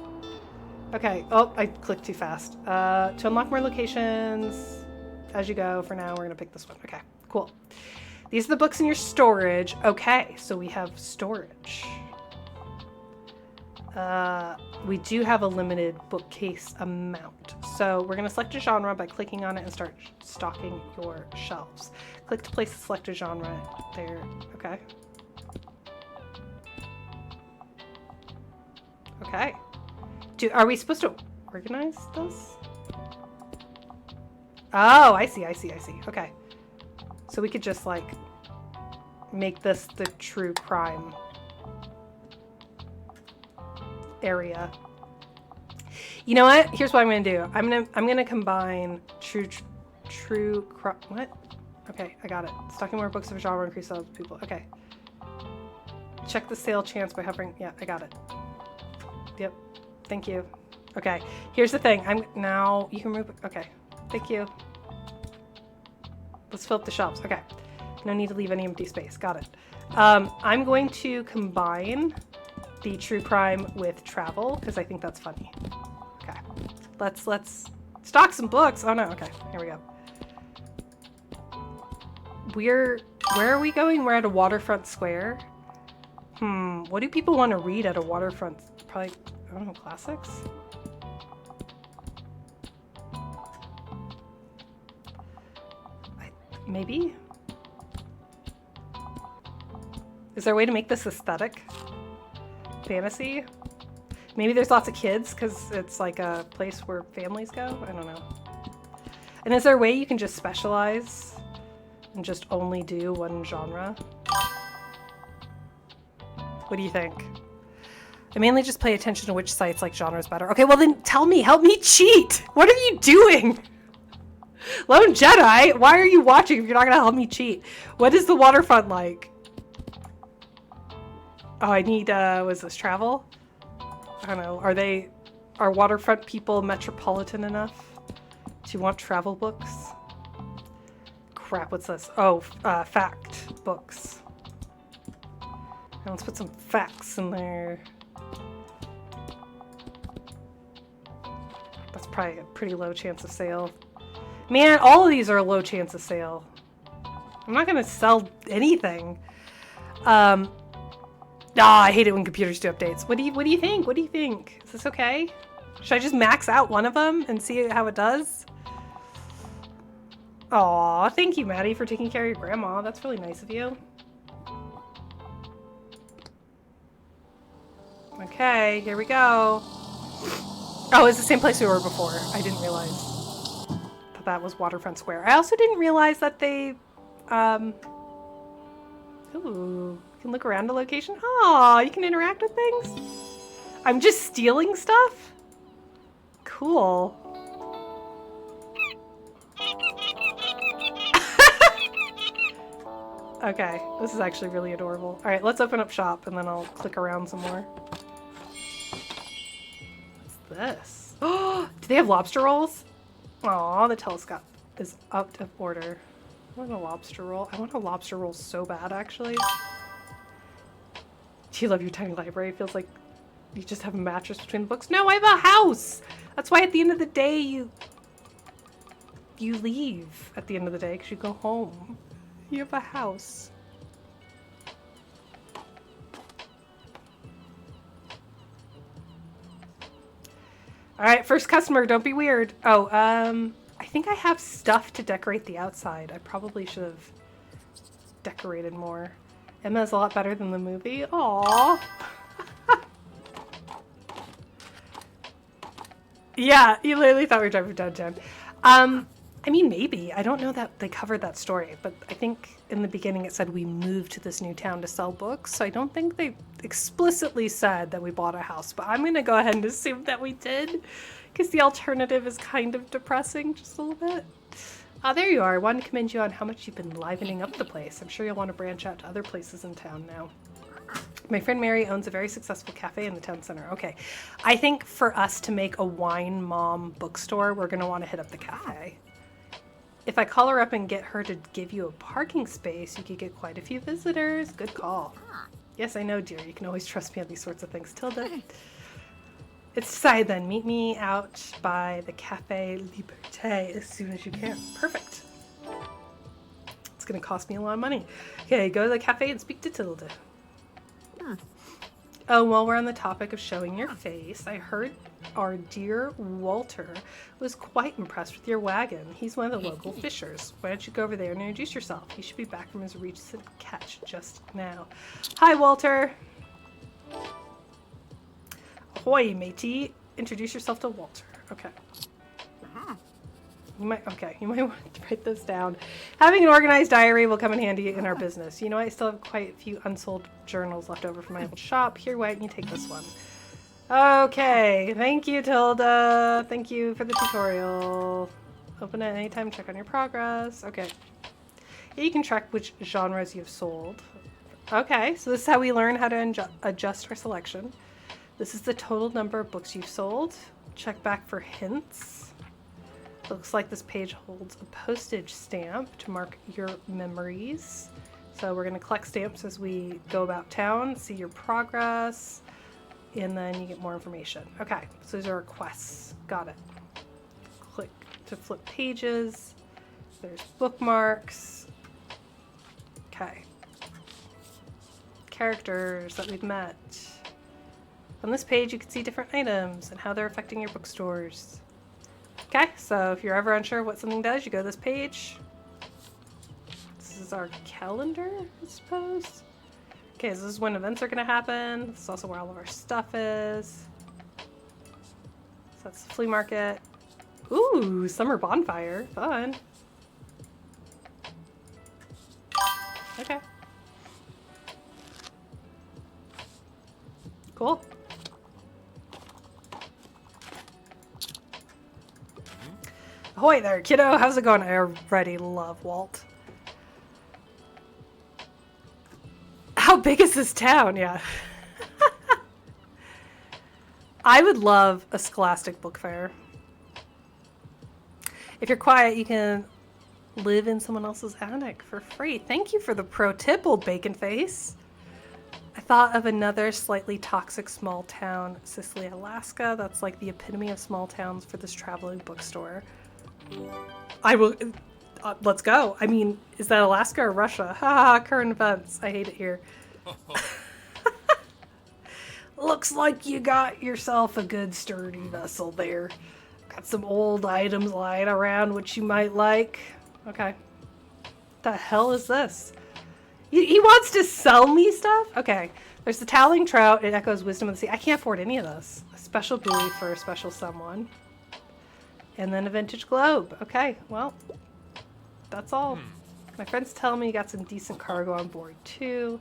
Okay. Oh, I clicked too fast. To unlock more locations as you go, for now, we're going to pick this one. Okay, cool. These are the books in your storage. Okay, so we have storage. We do have a limited bookcase amount. So we're going to select a genre by clicking on it and start stocking your shelves. Click to place the selected genre there. Okay. Okay. Are we supposed to organize this? Oh, I see. Okay. So we could just, like, make this the true crime area. You know what? Here's what I'm gonna do. I'm gonna combine true crime. What? Okay, I got it. Stocking more books of a genre increase sales of people. Okay. Check the sale chance by hovering. Yeah, I got it. Yep. Thank you. Okay. Here's the thing. Now you can move. Okay. Thank you. Let's fill up the shelves. Okay. No need to leave any empty space. Got it. I'm going to combine the true crime with travel because I think that's funny. Okay. Let's stock some books. Oh no. Okay. Here we go. Where are we going? We're at a waterfront square. What do people want to read at a waterfront? Probably, I don't know, classics? Maybe? Is there a way to make this aesthetic? Fantasy? Maybe there's lots of kids because it's like a place where families go? I don't know. And is there a way you can just specialize and just only do one genre? What do you think? I mainly just pay attention to which sites like genres better. Okay, well then tell me, help me cheat! What are you doing? Lone Jedi, why are you watching if you're not gonna help me cheat? What is the waterfront like? Oh, I need, was this travel? I don't know, are waterfront people metropolitan enough to want travel books? Crap, what's this? Oh, fact books. Now let's put some facts in there. That's probably a pretty low chance of sale. Man, all of these are a low chance of sale. I'm not gonna sell anything. I hate it when computers do updates. What do you think? What do you think? Is this okay? Should I just max out one of them and see how it does? Aw, thank you, Maddie, for taking care of your grandma. That's really nice of you. Okay, here we go. Oh, it's the same place we were before. I didn't realize that was Waterfront Square. I also didn't realize that they, ooh, you can look around a location. Oh, you can interact with things. I'm just stealing stuff? Cool. Okay, this is actually really adorable. All right, let's open up shop and then I'll click around some more. What's this? Oh, do they have lobster rolls? Aw, the telescope is out of order. I want a lobster roll. I want a lobster roll so bad, actually. Do you love your tiny library? It feels like you just have a mattress between the books. No, I have a house! That's why at the end of the day, you leave at the end of the day because you go home. You have a house. All right, first customer, don't be weird. Oh, I think I have stuff to decorate the outside. I probably should have decorated more. Emma's a lot better than the movie. Aww. Yeah, you literally thought we were driving downtown. I mean, maybe. I don't know that they covered that story, but I think in the beginning it said we moved to this new town to sell books, so I don't think they explicitly said that we bought a house, but I'm going to go ahead and assume that we did, because the alternative is kind of depressing, just a little bit. There you are. I wanted to commend you on how much you've been livening up the place. I'm sure you'll want to branch out to other places in town now. My friend Mary owns a very successful cafe in the town center. Okay. I think for us to make a wine mom bookstore, we're going to want to hit up the cafe. If I call her up and get her to give you a parking space, you could get quite a few visitors. Good call. Yes, I know, dear. You can always trust me on these sorts of things. Tilda. It's decided then. Meet me out by the Cafe Liberté as soon as you can. Perfect. It's going to cost me a lot of money. Okay, go to the cafe and speak to Tilda. Oh, while we're on the topic of showing your face, I heard our dear Walter was quite impressed with your wagon. He's one of the local fishers. Why don't you go over there and introduce yourself? He should be back from his recent catch just now. Hi, Walter. I'll Ahoy, matey. Introduce yourself to Walter. Okay. You might want to write this down. Having an organized diary will come in handy in our business. You know, I still have quite a few unsold journals left over from my old shop. Here, why don't you take this one? Okay, thank you, Tilda. Thank you for the tutorial. Open it anytime, check on your progress. Okay. Here you can track which genres you've sold. Okay, so this is how we learn how to adjust our selection. This is the total number of books you've sold. Check back for hints. Looks like this page holds a postage stamp to mark your memories. So we're going to collect stamps as we go about town, see your progress, and then you get more information. Okay, so these are our quests. Got it. Click to flip pages. There's bookmarks. Okay. Characters that we've met. On this page, you can see different items and how they're affecting your bookstores. Okay, so if you're ever unsure what something does, you go to this page. This is our calendar, I suppose. Okay, so this is when events are going to happen. This is also where all of our stuff is. So that's the flea market. Ooh, summer bonfire. Fun. Okay. Cool. Ahoy there, kiddo. How's it going? I already love Walt. How big is this town? Yeah. I would love a Scholastic book fair. If you're quiet, you can live in someone else's attic for free. Thank you for the pro tip, old bacon face. I thought of another slightly toxic small town, Sicily, Alaska. That's like the epitome of small towns for this traveling bookstore. I will. Let's go. I mean, is that Alaska or Russia? Haha, current events. I hate it here. Looks like you got yourself a good sturdy vessel there. Got some old items lying around which you might like. Okay. The hell is this? He wants to sell me stuff? Okay. There's the Toweling Trout. It echoes wisdom of the sea. I can't afford any of this. A special buoy for a special someone. And then a vintage globe. Okay, well, that's all. My friends tell me you got some decent cargo on board too.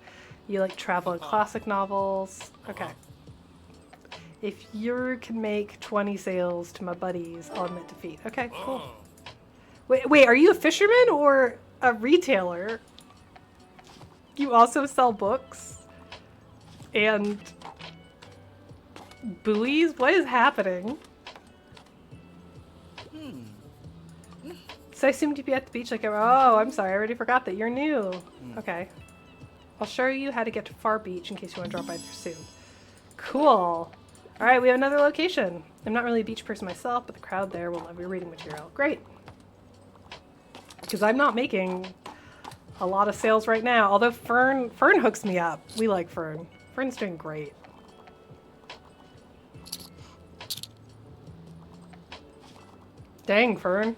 You like travel and classic novels. Okay. If you can make 20 sales to my buddies, I'll admit defeat. Okay, cool. Wait, are you a fisherman or a retailer? You also sell books? And buoys? What is happening? So I assumed you'd be at the beach like, oh, I'm sorry, I already forgot that you're new. Okay. I'll show you how to get to Far Beach in case you want to drop by there soon. Cool. Alright, we have another location. I'm not really a beach person myself, but the crowd there will love your reading material. Great. Because I'm not making a lot of sales right now, although Fern hooks me up. We like Fern. Fern's doing great. Dang, Fern.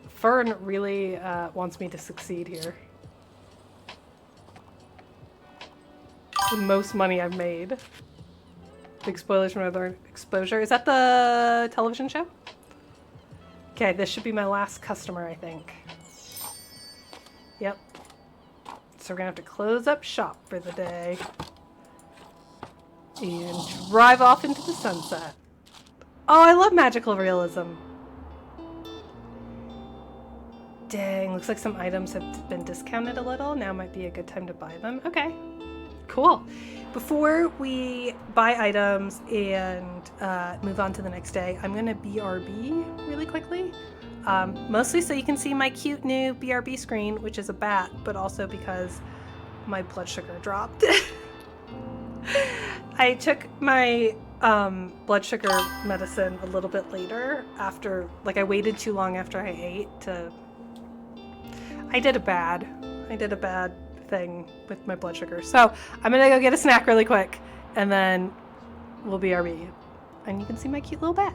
Fern really wants me to succeed here. The most money I've made. Big spoilers from another exposure. Is that the television show? Okay, this should be my last customer, I think. Yep. So we're gonna have to close up shop for the day. And drive off into the sunset. Oh, I love magical realism. Dang, looks like some items have been discounted a little. Now might be a good time to buy them. Okay, cool. Before we buy items and move on to the next day, I'm gonna BRB really quickly. Mostly so you can see my cute new BRB screen, which is a bat, but also because my blood sugar dropped. I took my blood sugar medicine a little bit later after, like I waited too long after I ate to... I did a bad thing with my blood sugar. So I'm gonna go get a snack really quick and then we'll BRB. And you can see my cute little bat.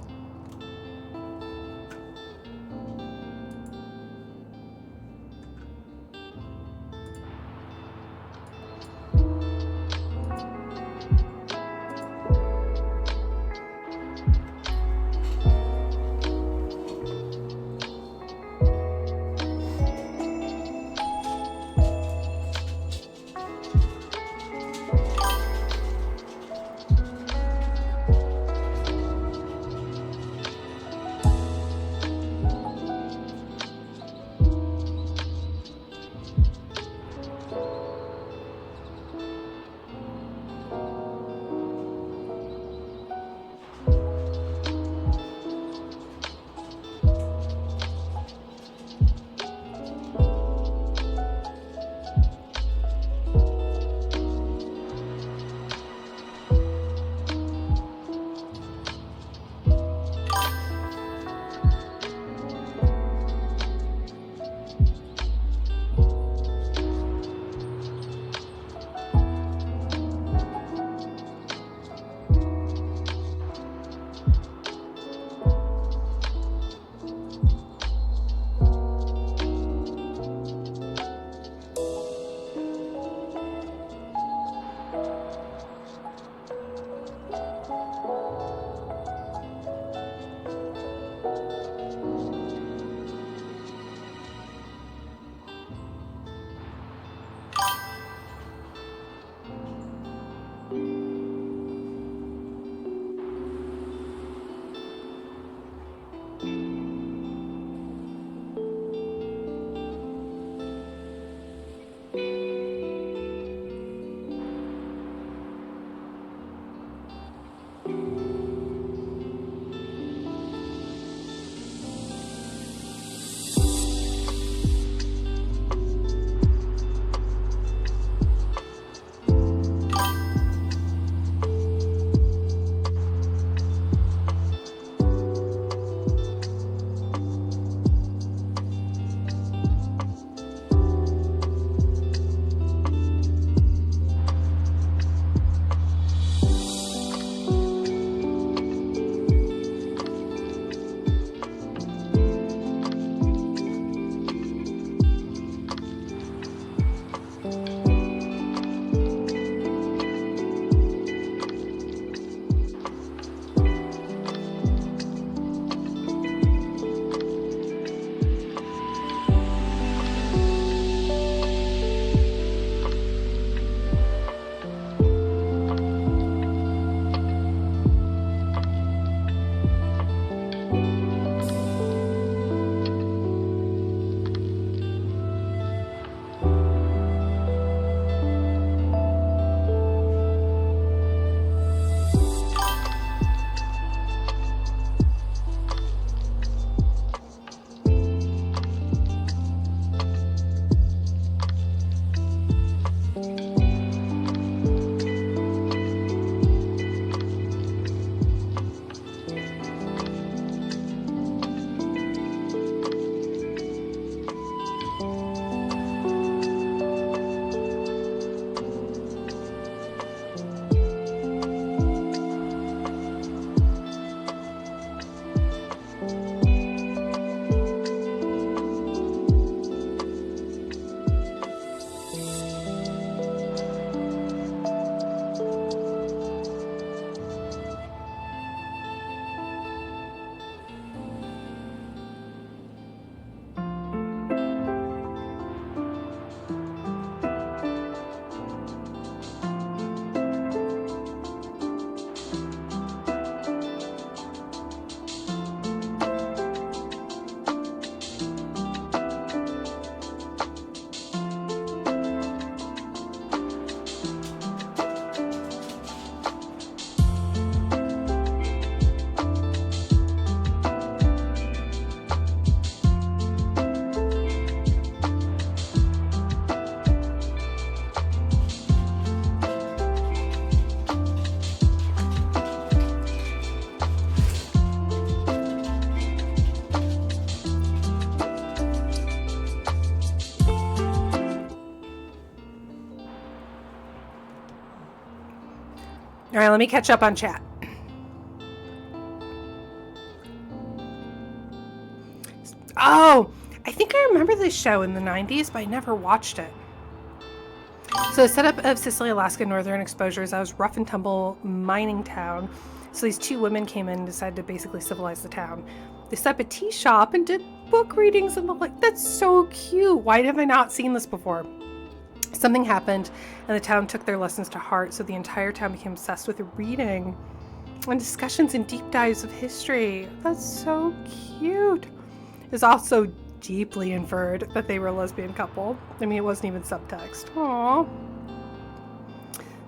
All right, let me catch up on chat. Oh, I think I remember this show in the 90s, but I never watched it. So the setup of Sicily, Alaska, Northern Exposures, I was rough and tumble mining town. So these two women came in and decided to basically civilize the town. They set up a tea shop and did book readings and like, that's so cute. Why have I not seen this before? Something happened and the town took their lessons to heart. So the entire town became obsessed with reading and discussions and deep dives of history. That's so cute. It's also deeply inferred that they were a lesbian couple. I mean, it wasn't even subtext. Aww.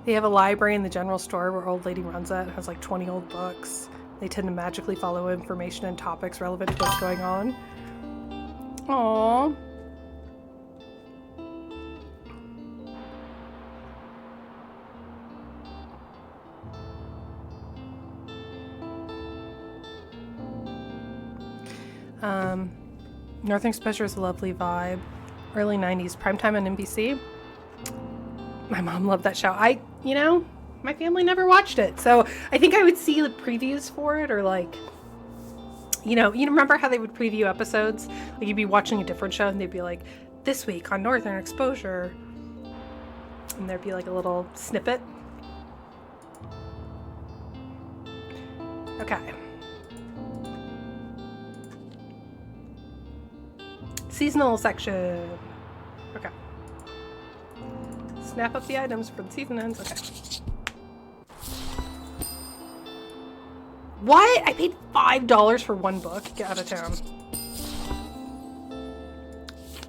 They have a library in the general store where old lady runs it. It has like 20 old books. They tend to magically follow information and topics relevant to what's going on. Aww. Northern Exposure is a lovely vibe. Early 90s, primetime on NBC. My mom loved that show. My family never watched it. So I think I would see the previews for it or like, you remember how they would preview episodes? Like you'd be watching a different show and they'd be like, this week on Northern Exposure. And there'd be like a little snippet. Okay. Seasonal section. Okay. Snap up the items for the season ends. Okay. What? I paid $5 for one book. Get out of town.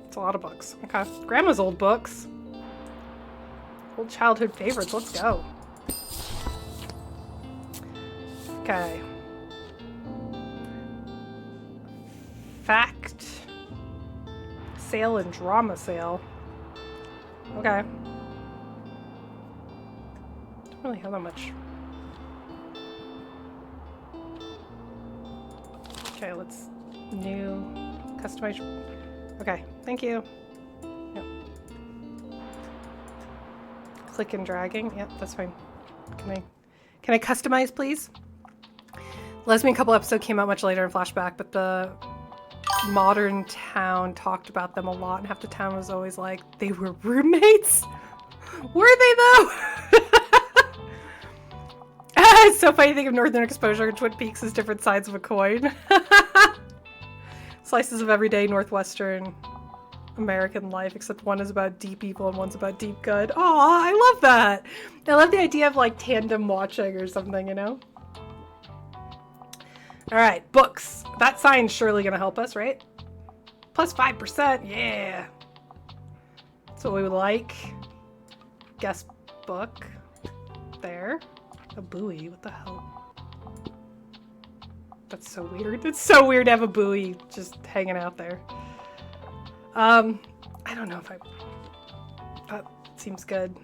It's a lot of books. Okay. Grandma's old books. Old childhood favorites. Let's go. Okay. Fact. Sale and drama sale. Okay. Don't really have that much. Okay, let's new customize. Okay, thank you. Yep. Click and dragging. Yep, that's fine. Can I customize, please? Lesbian couple episode came out much later in flashback, but the modern town talked about them a lot, and half the town was always like they were roommates. Were they though? It's so funny to think of Northern Exposure and Twin Peaks as different sides of a coin. Slices of everyday Northwestern American life, except one is about deep evil and one's about deep good. Aw, I love that. I love the idea of like tandem watching or something, you know? All right, books. That sign's surely gonna help us, right? Plus 5%, yeah. That's what we would like. Guest book. There. A buoy, what the hell? That's so weird. It's so weird to have a buoy just hanging out there. I don't know if that seems good.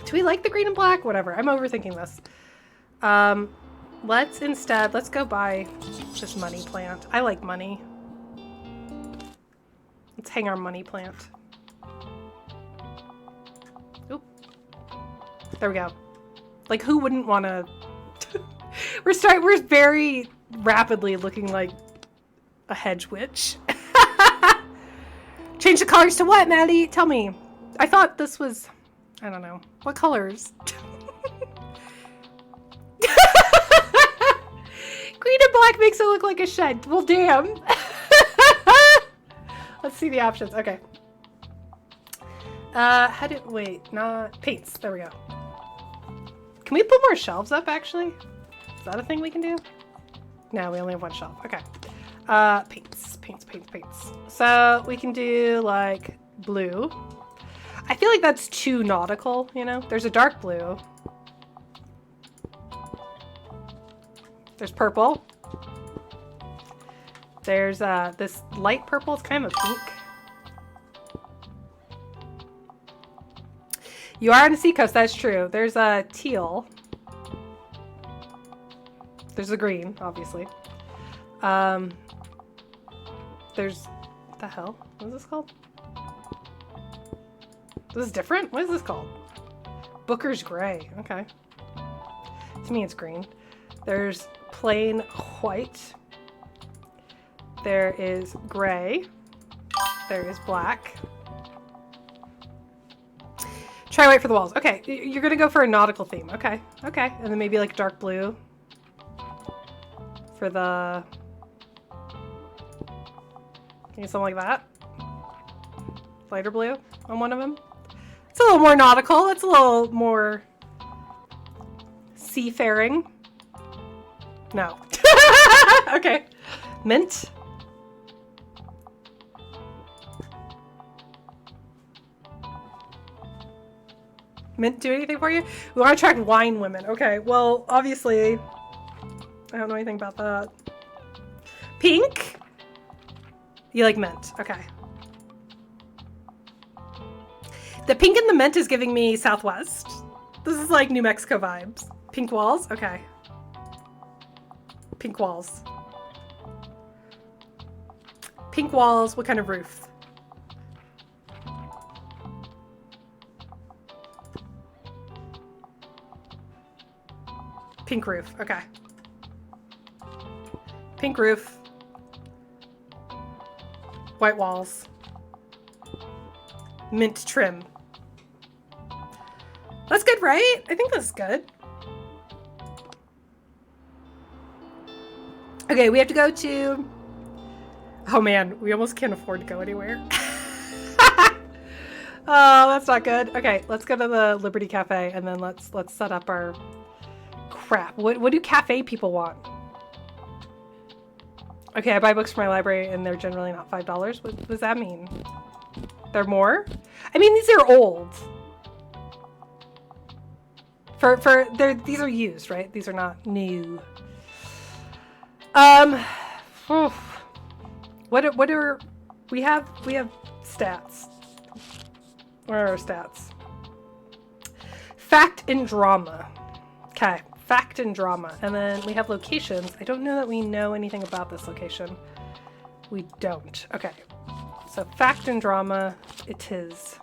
Do we like the green and black? Whatever, I'm overthinking this. Let's go buy this money plant. I like money. Let's hang our money plant. Oop. There we go. Like, who wouldn't want to... We're very rapidly looking like a hedge witch. Change the colors to what, Maddie? Tell me. I thought this was... I don't know. What colors? Green and black makes it look like a shed. Well, damn. Let's see the options. Okay. Wait, not paints. There we go. Can we put more shelves up, actually? Is that a thing we can do? No, we only have one shelf. Okay. Paints. So we can do, like, blue. I feel like that's too nautical, you know? There's a dark blue. There's purple. There's this light purple. It's kind of a pink. You are on the seacoast. That's true. There's a teal. There's a green, obviously. There's what the hell? What is this called? This is different? What is this called? Booker's gray. Okay. To me, it's green. There's plain white. There is gray. There is black. Try white for the walls. Okay, you're gonna go for a nautical theme. Okay, okay. And then maybe like dark blue for the... Can you something like that? Lighter blue on one of them. It's a little more nautical. It's a little more seafaring. No. Okay. Mint. Mint do anything for you? We want to attract wine women. Okay, well, obviously, I don't know anything about that. Pink? You like mint. Okay. The pink and the mint is giving me Southwest. This is like New Mexico vibes. Pink walls? Okay. Pink walls. Pink walls. What kind of roof? Pink roof. Okay. Pink roof. White walls. Mint trim. That's good, right? I think that's good. Okay, we have to go to... Oh man, we almost can't afford to go anywhere. Oh, that's not good. Okay, let's go to the Liberty Cafe and then let's set up our crap. What do cafe people want? Okay, I buy books from my library and they're generally not $5. What does that mean? They're more? I mean, these are old. These are used, right? These are not new. What are we have stats. Where are our stats? Fact and drama. Okay, fact and drama. And then we have locations. I don't know that we know anything about this location. We don't. Okay. So fact and drama it is.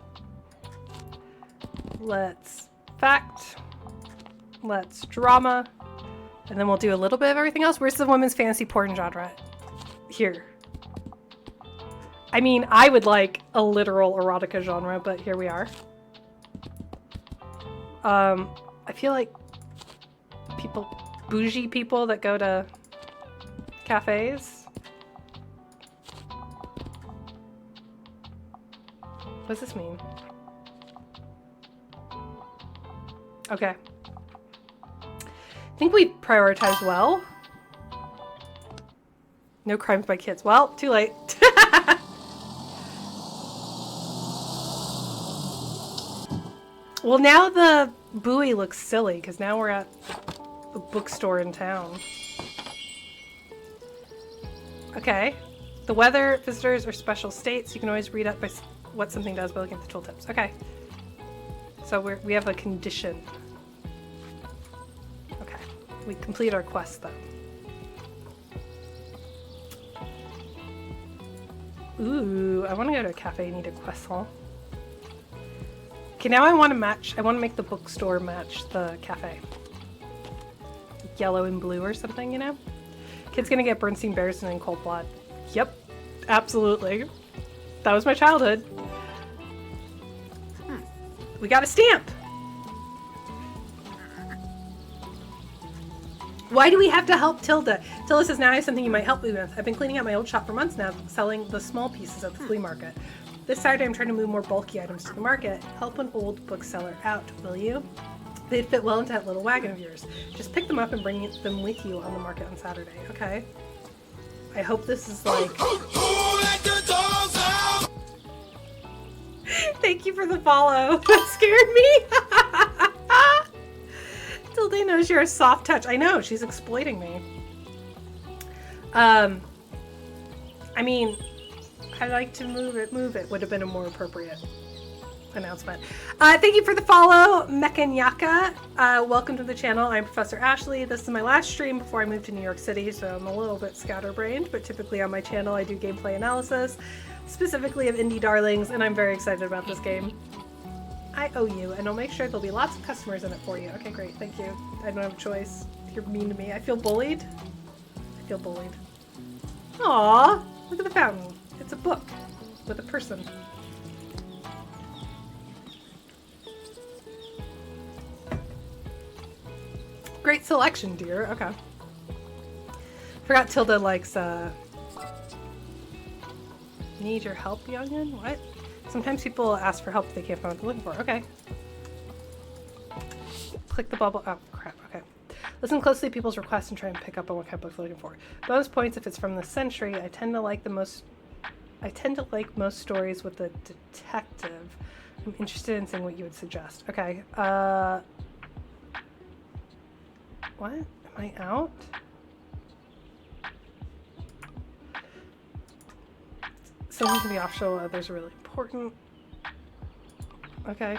Let's fact. Let's drama. And then we'll do a little bit of everything else. Where's the women's fantasy porn genre? Here. I mean, I would like a literal erotica genre, but here we are. I feel like bougie people that go to cafes. What does this mean? Okay. I think we prioritize well. No crimes by kids. Well, too late. Well, now the buoy looks silly because now we're at a bookstore in town. Okay. The weather, visitors, or special states. You can always read up by what something does by looking at the tooltips. Okay. So we have a condition. Okay. We complete our quest, though. Ooh, I want to go to a cafe and eat a croissant. Okay, now I want to make the bookstore match the cafe. Yellow and blue or something, you know? Kid's gonna get Bernstein Bears and in Cold Blood. Yep, absolutely. That was my childhood. We got a stamp! Why do we have to help Tilda? Tilda says, now I have something you might help me with. I've been cleaning out my old shop for months now, selling the small pieces at the flea market. This Saturday I'm trying to move more bulky items to the market. Help an old bookseller out, will you? They'd fit well into that little wagon of yours. Just pick them up and bring them with you on the market on Saturday, okay? I hope this is like... Thank you for the follow. That scared me. Tilda knows you're a soft touch. I know, she's exploiting me. I mean... I'd like to move it would have been a more appropriate announcement. Thank you for the follow, Mekanyaka. Welcome to the channel. I'm Professor Ashley. This is my last stream before I move to New York City, so I'm a little bit scatterbrained, but typically on my channel I do gameplay analysis, specifically of indie darlings, and I'm very excited about this game. I owe you, and I'll make sure there'll be lots of customers in it for you. Okay, great. Thank you. I don't have a choice. You're mean to me. I feel bullied. I feel bullied. Aww! Look at the fountain. It's a book with a person. Great selection, dear. Okay. Forgot Tilda likes, Need your help, youngin'? What? Sometimes people ask for help if they can't find what they're looking for. Okay. Click the bubble. Oh, crap. Okay. Listen closely to people's requests and try and pick up on what kind of book they're looking for. Bonus points if it's from the century. I tend to like most stories with a detective. I'm interested in seeing what you would suggest. Okay. What? Am I out? Some can be optional, others are really important. Okay.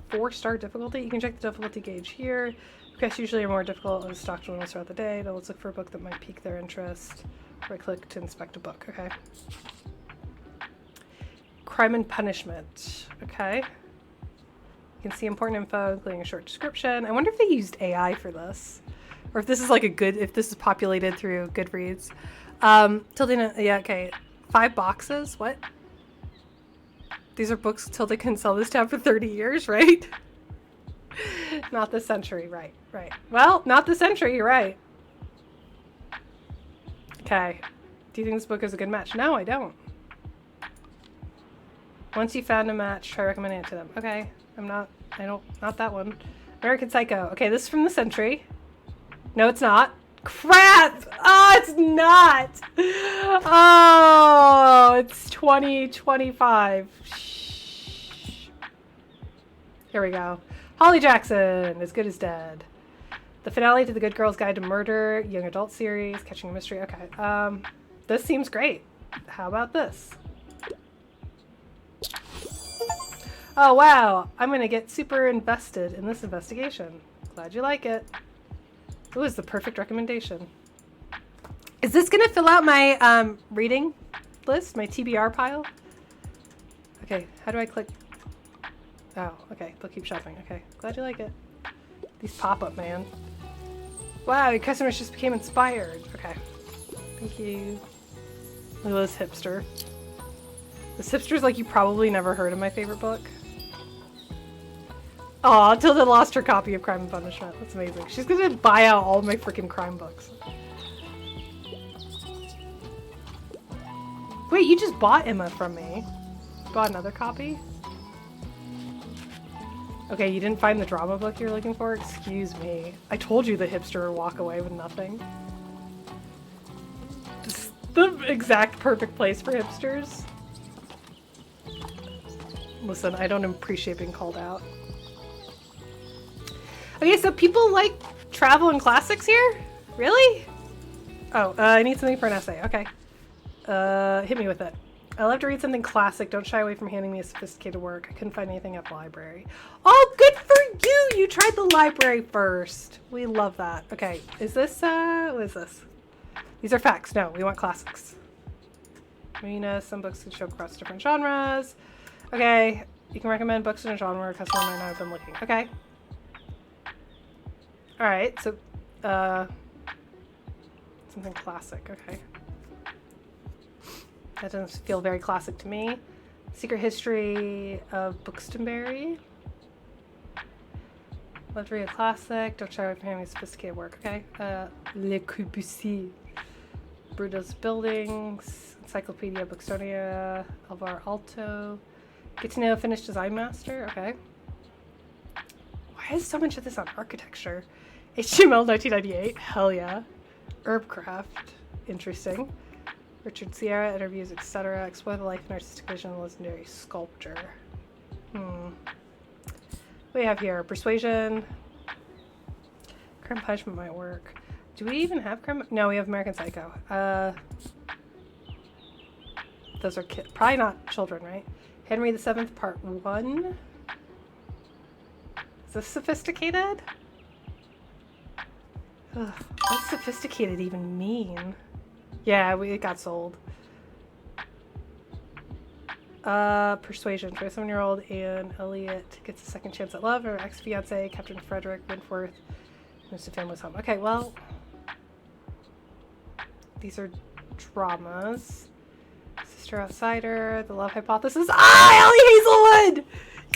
4-star difficulty. You can check the difficulty gauge here. Requests usually are more difficult and stocked journals throughout the day. Now let's look for a book that might pique their interest. Right click to inspect a book. Okay. Crime and Punishment. Okay. You can see important info, including a short description. I wonder if they used AI for this. Or if this is like if this is populated through Goodreads. Tilda, yeah, okay. 5 boxes? What? These are books Tilda can sell this tab for 30 years, right? Not the century, right. Well, not the century, you're right. Okay. Do you think this book is a good match? No, I don't. Once you found a match, try recommending it to them. Okay. Not that one. American Psycho. Okay, this is from the century. No, it's not. Crap! Oh, it's not! Oh, it's 2025. Shh. Here we go. Holly Jackson, As Good as Dead. The finale to The Good Girl's Guide to Murder, young adult series, Catching a Mystery. Okay, this seems great. How about this? Oh, wow. I'm gonna get super invested in this investigation. Glad you like it. It was the perfect recommendation. Is this gonna fill out my reading list, my TBR pile? Okay, how do I click? Oh, okay, they'll keep shopping. Okay, glad you like it. These pop up, man. Wow, your customers just became inspired. Okay, thank you. Look at this hipster. This hipster's like you probably never heard of my favorite book. Aw, Tilda lost her copy of Crime and Punishment. That's amazing. She's gonna buy out all my freaking crime books. Wait, you just bought Emma from me. Bought another copy? Okay, you didn't find the drama book you're looking for? Excuse me. I told you the hipster would walk away with nothing. Just the exact perfect place for hipsters. Listen, I don't appreciate being called out. Okay, so people like travel and classics here? Really? Oh, I need something for an essay. Okay. Hit me with it. I love to read something classic. Don't shy away from handing me a sophisticated work. I couldn't find anything at the library. Oh, good for you! You tried the library first. We love that. Okay, is this, what is this? These are facts. No, we want classics. Marina, some books can show across different genres. Okay, you can recommend books in a genre a customer might not have been looking. Okay. Alright, so, something classic, okay. That doesn't feel very classic to me. Secret History of Bookstore. Love to read a classic. Don't shy away from having sophisticated work, okay. Le Corbusier. Brutus Buildings. Encyclopedia Bookstore. Alvar Aalto. Get to know Finnish Design Master, okay. Why is so much of this on architecture? HTML 1998, hell yeah. Herbcraft, interesting. Richard Sierra, interviews, etc. Explore the life and artistic vision of a legendary sculptor. What do we have here? Persuasion. Crime and Punishment might work. Do we even have crime? No, we have American Psycho. Those are probably not children, right? Henry VII, Part 1. Is this sophisticated? Ugh, what does sophisticated even mean? Yeah, it got sold. Persuasion. 27-year-old Anne Elliot gets a second chance at love. Her ex-fiance, Captain Frederick Wentworth, moves to family's home. Okay, well, these are dramas. Sister Outsider, The Love Hypothesis. Ah, Ellie Hazelwood!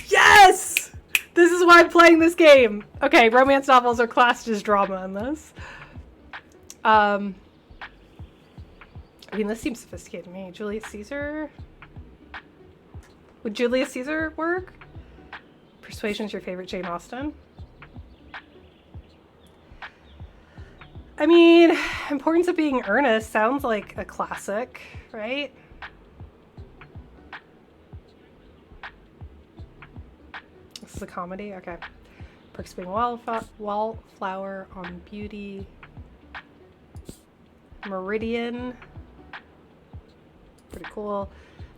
Yes! This is why I'm playing this game. Okay, romance novels are classed as drama in this. I mean, this seems sophisticated to me. Julius Caesar? Would Julius Caesar work? Persuasion's your favorite Jane Austen? I mean, Importance of Being Earnest sounds like a classic, right? This is a comedy? Okay. Perks of Being Wallflower on Beauty. Meridian. Pretty cool.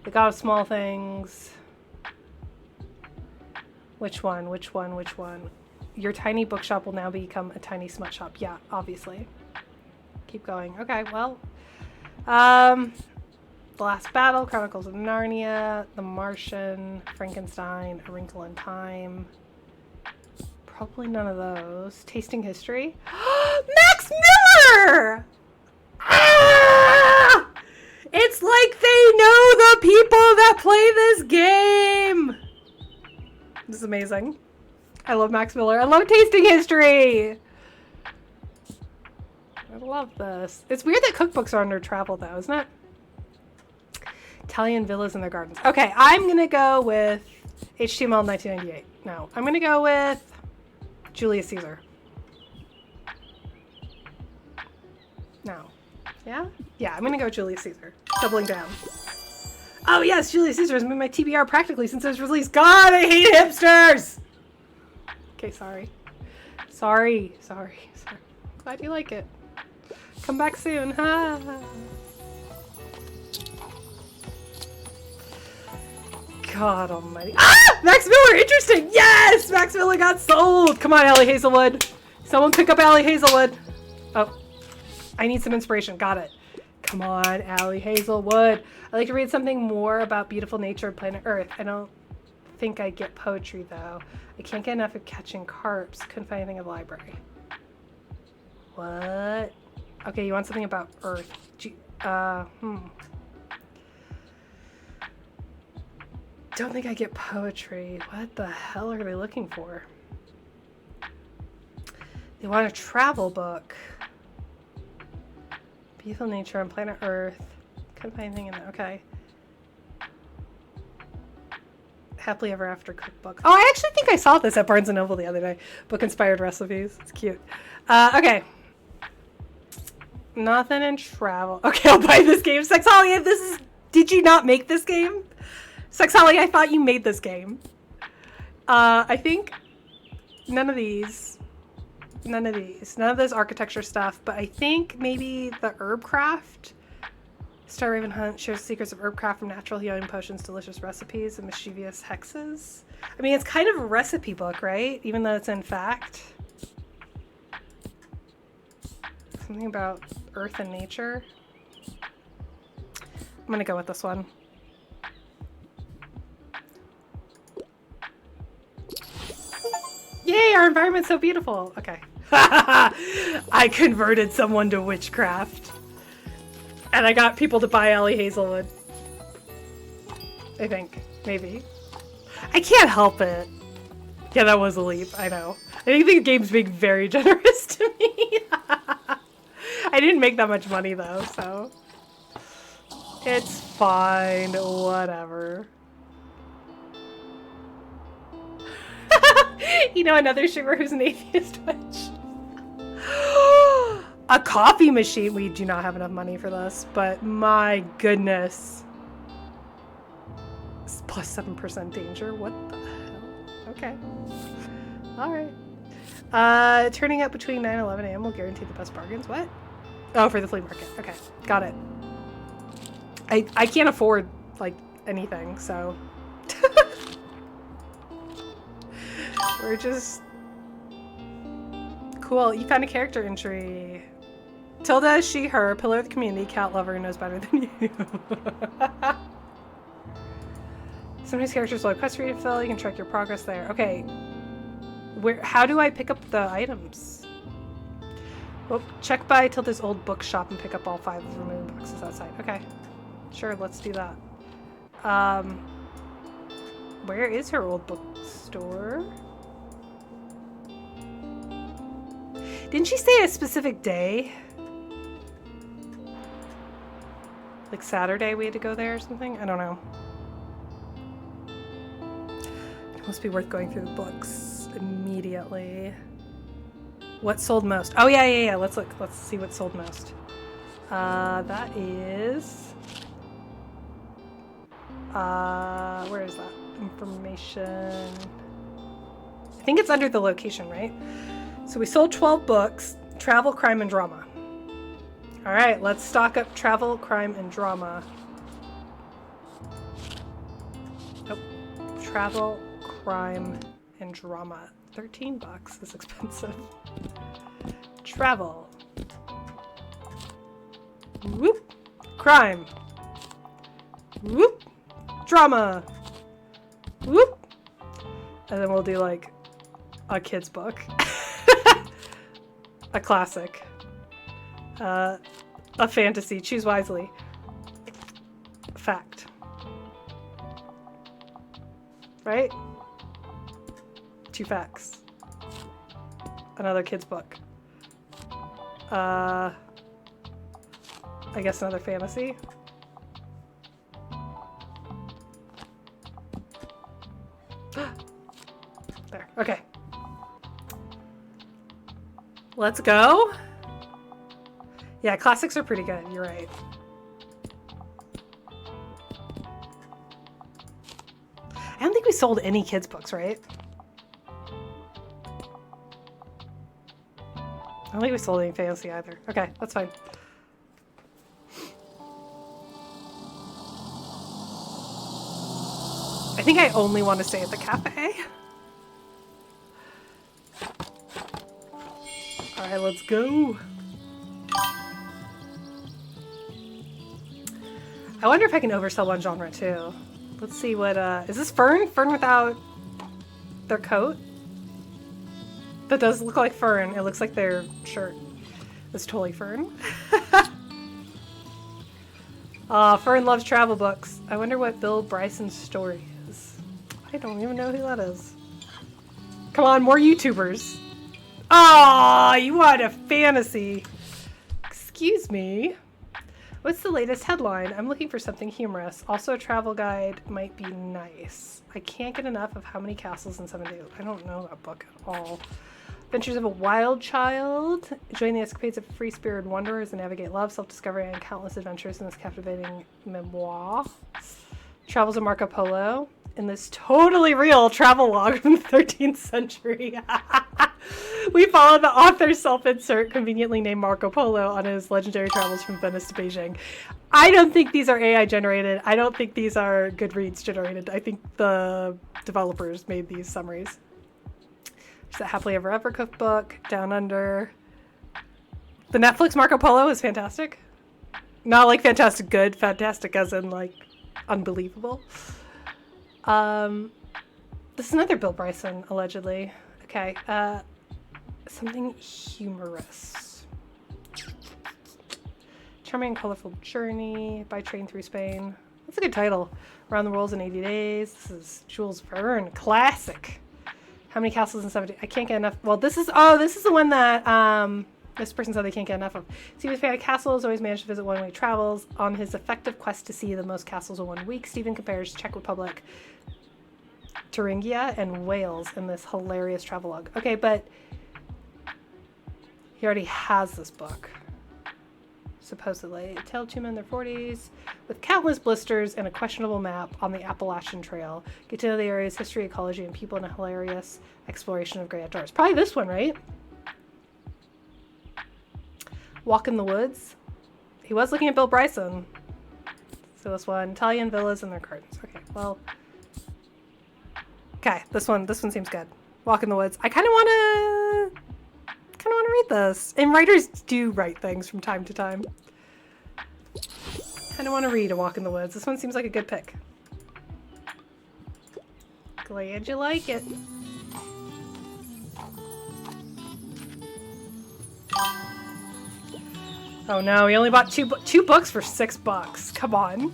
The God of Small Things. Which one? Which one? Which one? Your tiny bookshop will now become a tiny smut shop. Yeah, obviously. Keep going. Okay, well. The Last Battle, Chronicles of Narnia, The Martian, Frankenstein, A Wrinkle in Time. Probably none of those. Tasting History. Max Miller! Ah! It's like they know the people that play this game. This is amazing. I love Max Miller. I love Tasting History. I love this. It's weird that cookbooks are under travel, though, isn't it? Italian villas in their gardens. Okay, I'm going to go with HTML 1998. No, I'm going to go with Julius Caesar. No. Yeah? Yeah, I'm going to go with Julius Caesar. Doubling down. Oh, yes, Julius Caesar has been my TBR practically since it was released. God, I hate hipsters! Okay, sorry. Sorry. Glad you like it. Come back soon. Ha. God almighty. Ah! Max Miller! Interesting! Yes! Max Miller got sold! Come on, Ellie Hazelwood. Someone pick up Ellie Hazelwood. Oh. I need some inspiration. Got it. Come on, Ellie Hazelwood. I'd like to read something more about beautiful nature of planet Earth. I don't think I get poetry, though. I can't get enough of catching carps. Couldn't find anything in the library. What? Okay, you want something about Earth. Don't think I get poetry. What the hell are they looking for? They want a travel book. Beautiful nature on planet Earth. Couldn't find anything in there. Okay. Happily Ever After cookbook. Oh, I actually think I saw this at Barnes & Noble the other day. Book inspired recipes. It's cute. Okay. Nothing in travel. Okay, I'll buy this game. Sexholly, this is... Did you not make this game? Sexholly, I thought you made this game. I think none of these. None of this architecture stuff, but I think maybe the Herbcraft. Star Raven Hunt shares secrets of Herbcraft from natural healing potions, delicious recipes, and mischievous hexes. I mean, it's kind of a recipe book, right? Even though it's in fact. Something about earth and nature. I'm gonna go with this one. Yay, our environment's so beautiful. Okay. I converted someone to witchcraft. And I got people to buy Ellie Hazelwood. I think. Maybe. I can't help it. Yeah, that was a leap. I know. I think the game's being very generous to me. I didn't make that much money, though, so... It's fine. Whatever. You know another streamer who's an atheist witch? A coffee machine. We do not have enough money for this, but my goodness. It's plus 7% danger. What the hell? Okay. Alright. Turning up between 9 and 11 a.m. will guarantee the best bargains. What? Oh, for the flea market. Okay. Got it. I can't afford, like, anything, so... We're just... Cool. You found a character entry. Tilda, she, her, pillar of the community, cat lover, knows better than you. Sometimes characters will have quests for you to fill. You can track your progress there. Okay. How do I pick up the items? Well, check by Tilda's old bookshop and pick up all 5 remaining boxes outside. Okay. Sure, let's do that. Where is her old bookstore? Didn't she say a specific day? Like Saturday we had to go there or something? I don't know. It must be worth going through the books immediately. What sold most? Oh yeah. Let's look. Let's see what sold most. That is... where is that? Information. I think it's under the location, right? So we sold 12 books, travel, crime, and drama. All right, let's stock up travel, crime, and drama. Nope. Travel, crime, and drama. $13 is expensive. Travel. Whoop. Crime. Whoop. Drama. Whoop. And then we'll do like a kid's book. A classic. A fantasy. Choose wisely. Fact. Right? 2 facts. Another kid's book. I guess another fantasy. There. Okay. Let's go. Yeah, classics are pretty good. You're right. I don't think we sold any kids' books, right? I don't think we sold any fantasy either. Okay, that's fine. I think I only want to stay at the cafe. Alright, let's go. I wonder if I can oversell one genre too. Let's see what, is this Fern? Fern without their coat? That does look like Fern. It looks like their shirt is totally Fern. Fern loves travel books. I wonder what Bill Bryson's story is. I don't even know who that is. Come on, more YouTubers. Oh, you want a fantasy. Excuse me. What's the latest headline? I'm looking for something humorous. Also, a travel guide might be nice. I can't get enough of How Many Castles in 7 Days. I don't know that book at all. Adventures of a Wild Child. Join the escapades of free-spirited wanderers and navigate love, self-discovery, and countless adventures in this captivating memoir. Travels of Marco Polo. In this totally real travel log from the 13th century. We follow the author's self-insert, conveniently named Marco Polo, on his legendary travels from Venice to Beijing. I don't think these are AI generated. I don't think these are Goodreads generated. I think the developers made these summaries. There's a Happily Ever After cookbook, Down Under. The Netflix Marco Polo is fantastic. Not like fantastic good, fantastic as in like unbelievable. This is another Bill Bryson, allegedly. Okay, something humorous. Charming and Colorful Journey, By Train Through Spain. That's a good title. Around the World in 80 Days. This is Jules Verne, classic. How Many Castles in 70? I can't get enough. Well, this is the one that, this person said they can't get enough of. Stephen's fan of castles, always managed to visit one-way travels. On his effective quest to see the most castles in 1 week, Stephen compares Czech Republic, Thuringia, and Wales in this hilarious travelogue. Okay, but he already has this book, supposedly. A tale of 2 men in their 40s, with countless blisters and a questionable map on the Appalachian Trail. Get to know the area's history, ecology, and people in a hilarious exploration of great outdoors. Probably this one, right? Walk in the Woods. He was looking at Bill Bryson. So this one, Italian villas and their gardens. Okay, well. Okay, this one seems good. Walk in the Woods. I kind of want to read this. And writers do write things from time to time. Kind of want to read A Walk in the Woods. This one seems like a good pick. Glad you like it. Oh no, we only bought two books for $6. Come on.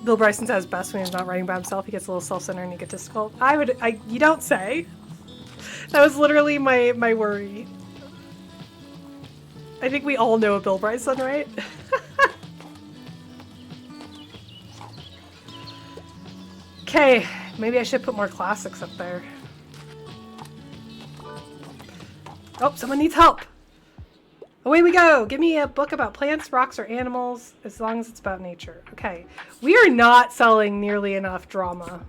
Bill Bryson says best when he's not writing by himself. He gets a little self-centered and egotistical. You don't say. That was literally my worry. I think we all know a Bill Bryson, right? Okay, maybe I should put more classics up there. Oh, someone needs help. Away we go! Give me a book about plants, rocks, or animals, as long as it's about nature. Okay, we are not selling nearly enough drama.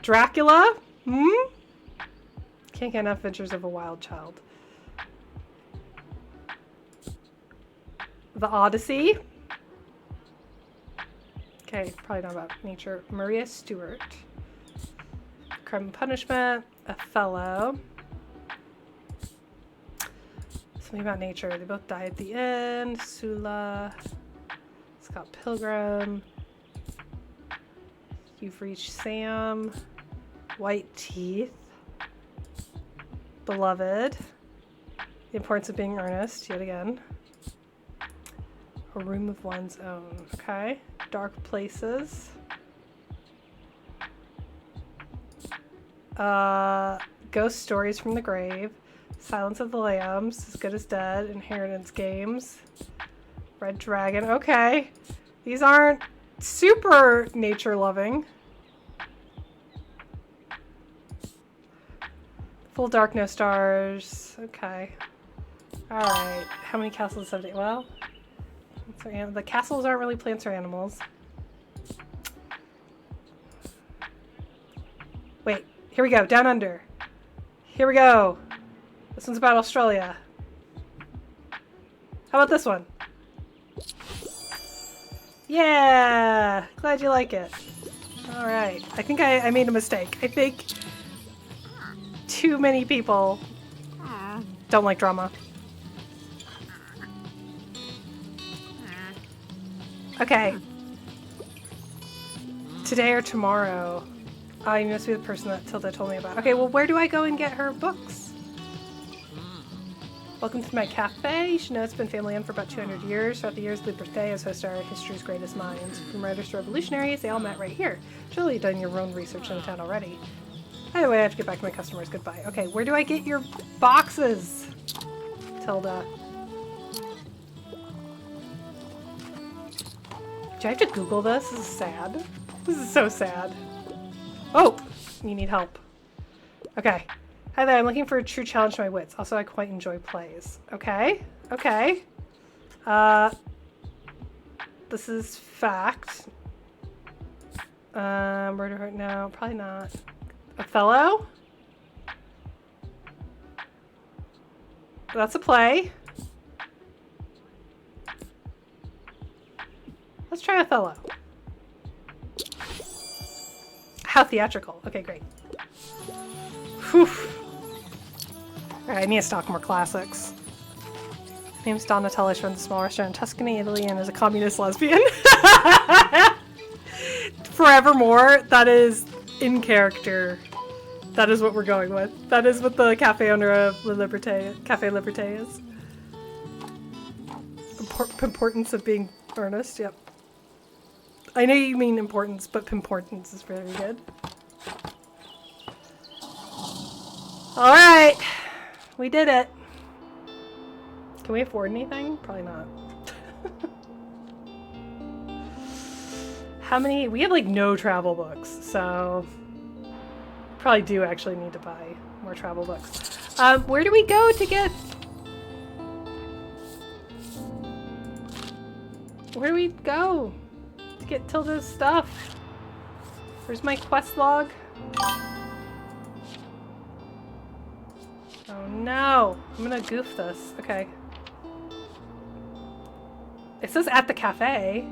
Dracula? Can't get enough Adventures of a Wild Child. The Odyssey? Okay, probably not about nature. Maria Stewart. Crime and Punishment. Othello. Something about nature. They both die at the end. Sula. Scott Pilgrim. You've Reached Sam. White Teeth. Beloved. The Importance of Being Earnest, yet again. A Room of One's Own. Okay. Dark Places. Ghost Stories from the Grave. Silence of the Lambs. As Good as Dead. Inheritance Games. Red Dragon. Okay. These aren't super nature loving. Full Dark, No Stars. Okay. Alright. How many castles have they? Well, the castles aren't really plants or animals. Wait. Here we go. Down Under. Here we go. This one's about Australia. How about this one? Yeah! Glad you like it. Alright. I think I made a mistake. I think too many people don't like drama. Okay. Today or tomorrow. Oh, you must be the person that Tilda told me about. Okay, well, where do I go and get her books? Welcome to my cafe. You should know it's been family-owned for about 200 years. Throughout the years, Liberté has hosted our history's greatest minds. From writers to revolutionaries, they all met right here. Surely you've done your own research in the town already. By the way, I have to get back to my customers. Goodbye. Okay, where do I get your boxes, Tilda? Do I have to Google this? This is sad. This is so sad. Oh! You need help. Okay. Hi there, I'm looking for a true challenge to my wits. Also, I quite enjoy plays. Okay. Okay. This is fact. Murder Heart? No, probably not. Othello? That's a play. Let's try Othello. How theatrical. Okay, great. Whew. Alright, I need to stock more classics. My name's Donatella. She runs a small restaurant in Tuscany, Italy, and is a communist lesbian. Forevermore, that is in character. That is what we're going with. That is what the cafe owner of Cafe Liberté is. Importance of being earnest, yep. I know you mean importance, but pimportance is very good. Alright! We did it! Can we afford anything? Probably not. How many? We have like no travel books, so probably do actually need to buy more travel books. Where do we go to get... Where do we go to get Tilda's stuff? Where's my quest log? Oh no! I'm gonna goof this. Okay. It says at the cafe.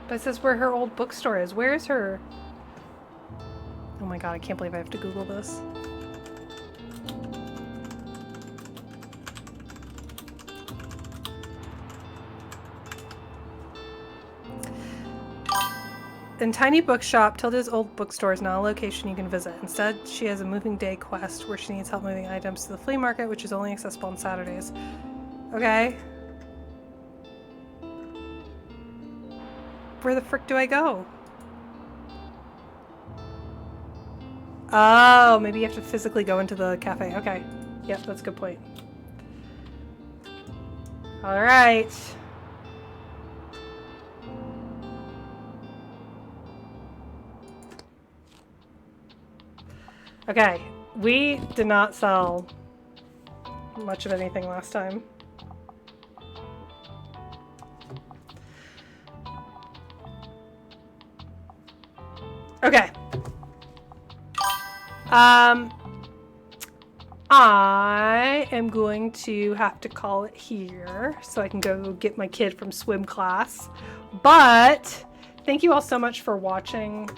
But it says where her old bookstore is. Where is her? Oh my god, I can't believe I have to Google this. In Tiny Bookshop, Tilda's old bookstore is not a location you can visit. Instead, she has a moving day quest where she needs help moving items to the flea market, which is only accessible on Saturdays. Okay. Where the frick do I go? Oh, maybe you have to physically go into the cafe. Okay. Yep, that's a good point. All right. Okay, we did not sell much of anything last time. Okay. I am going to have to call it here so I can go get my kid from swim class. But thank you all so much for watching.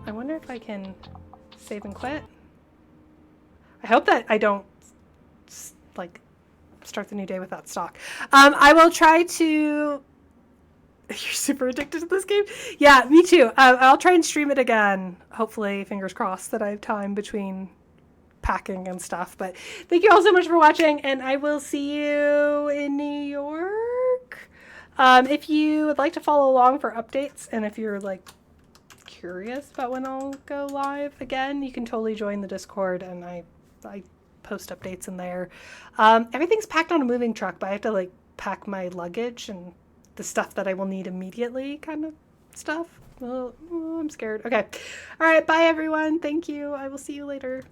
I wonder if I can save and quit. I hope that I don't like start the new day without stock. I will try to. You're super addicted to this game? Yeah, me too. I'll try and stream it again. Hopefully, fingers crossed that I have time between packing and stuff. But thank you all so much for watching, and I will see you in New York. If you would like to follow along for updates, and if you're like curious about when I'll go live again, you can totally join the Discord, and I post updates in there. Everything's packed on a moving truck, but I have to like pack my luggage and the stuff that I will need immediately kind of stuff. Well, I'm scared. Okay. All right. Bye, everyone. Thank you. I will see you later.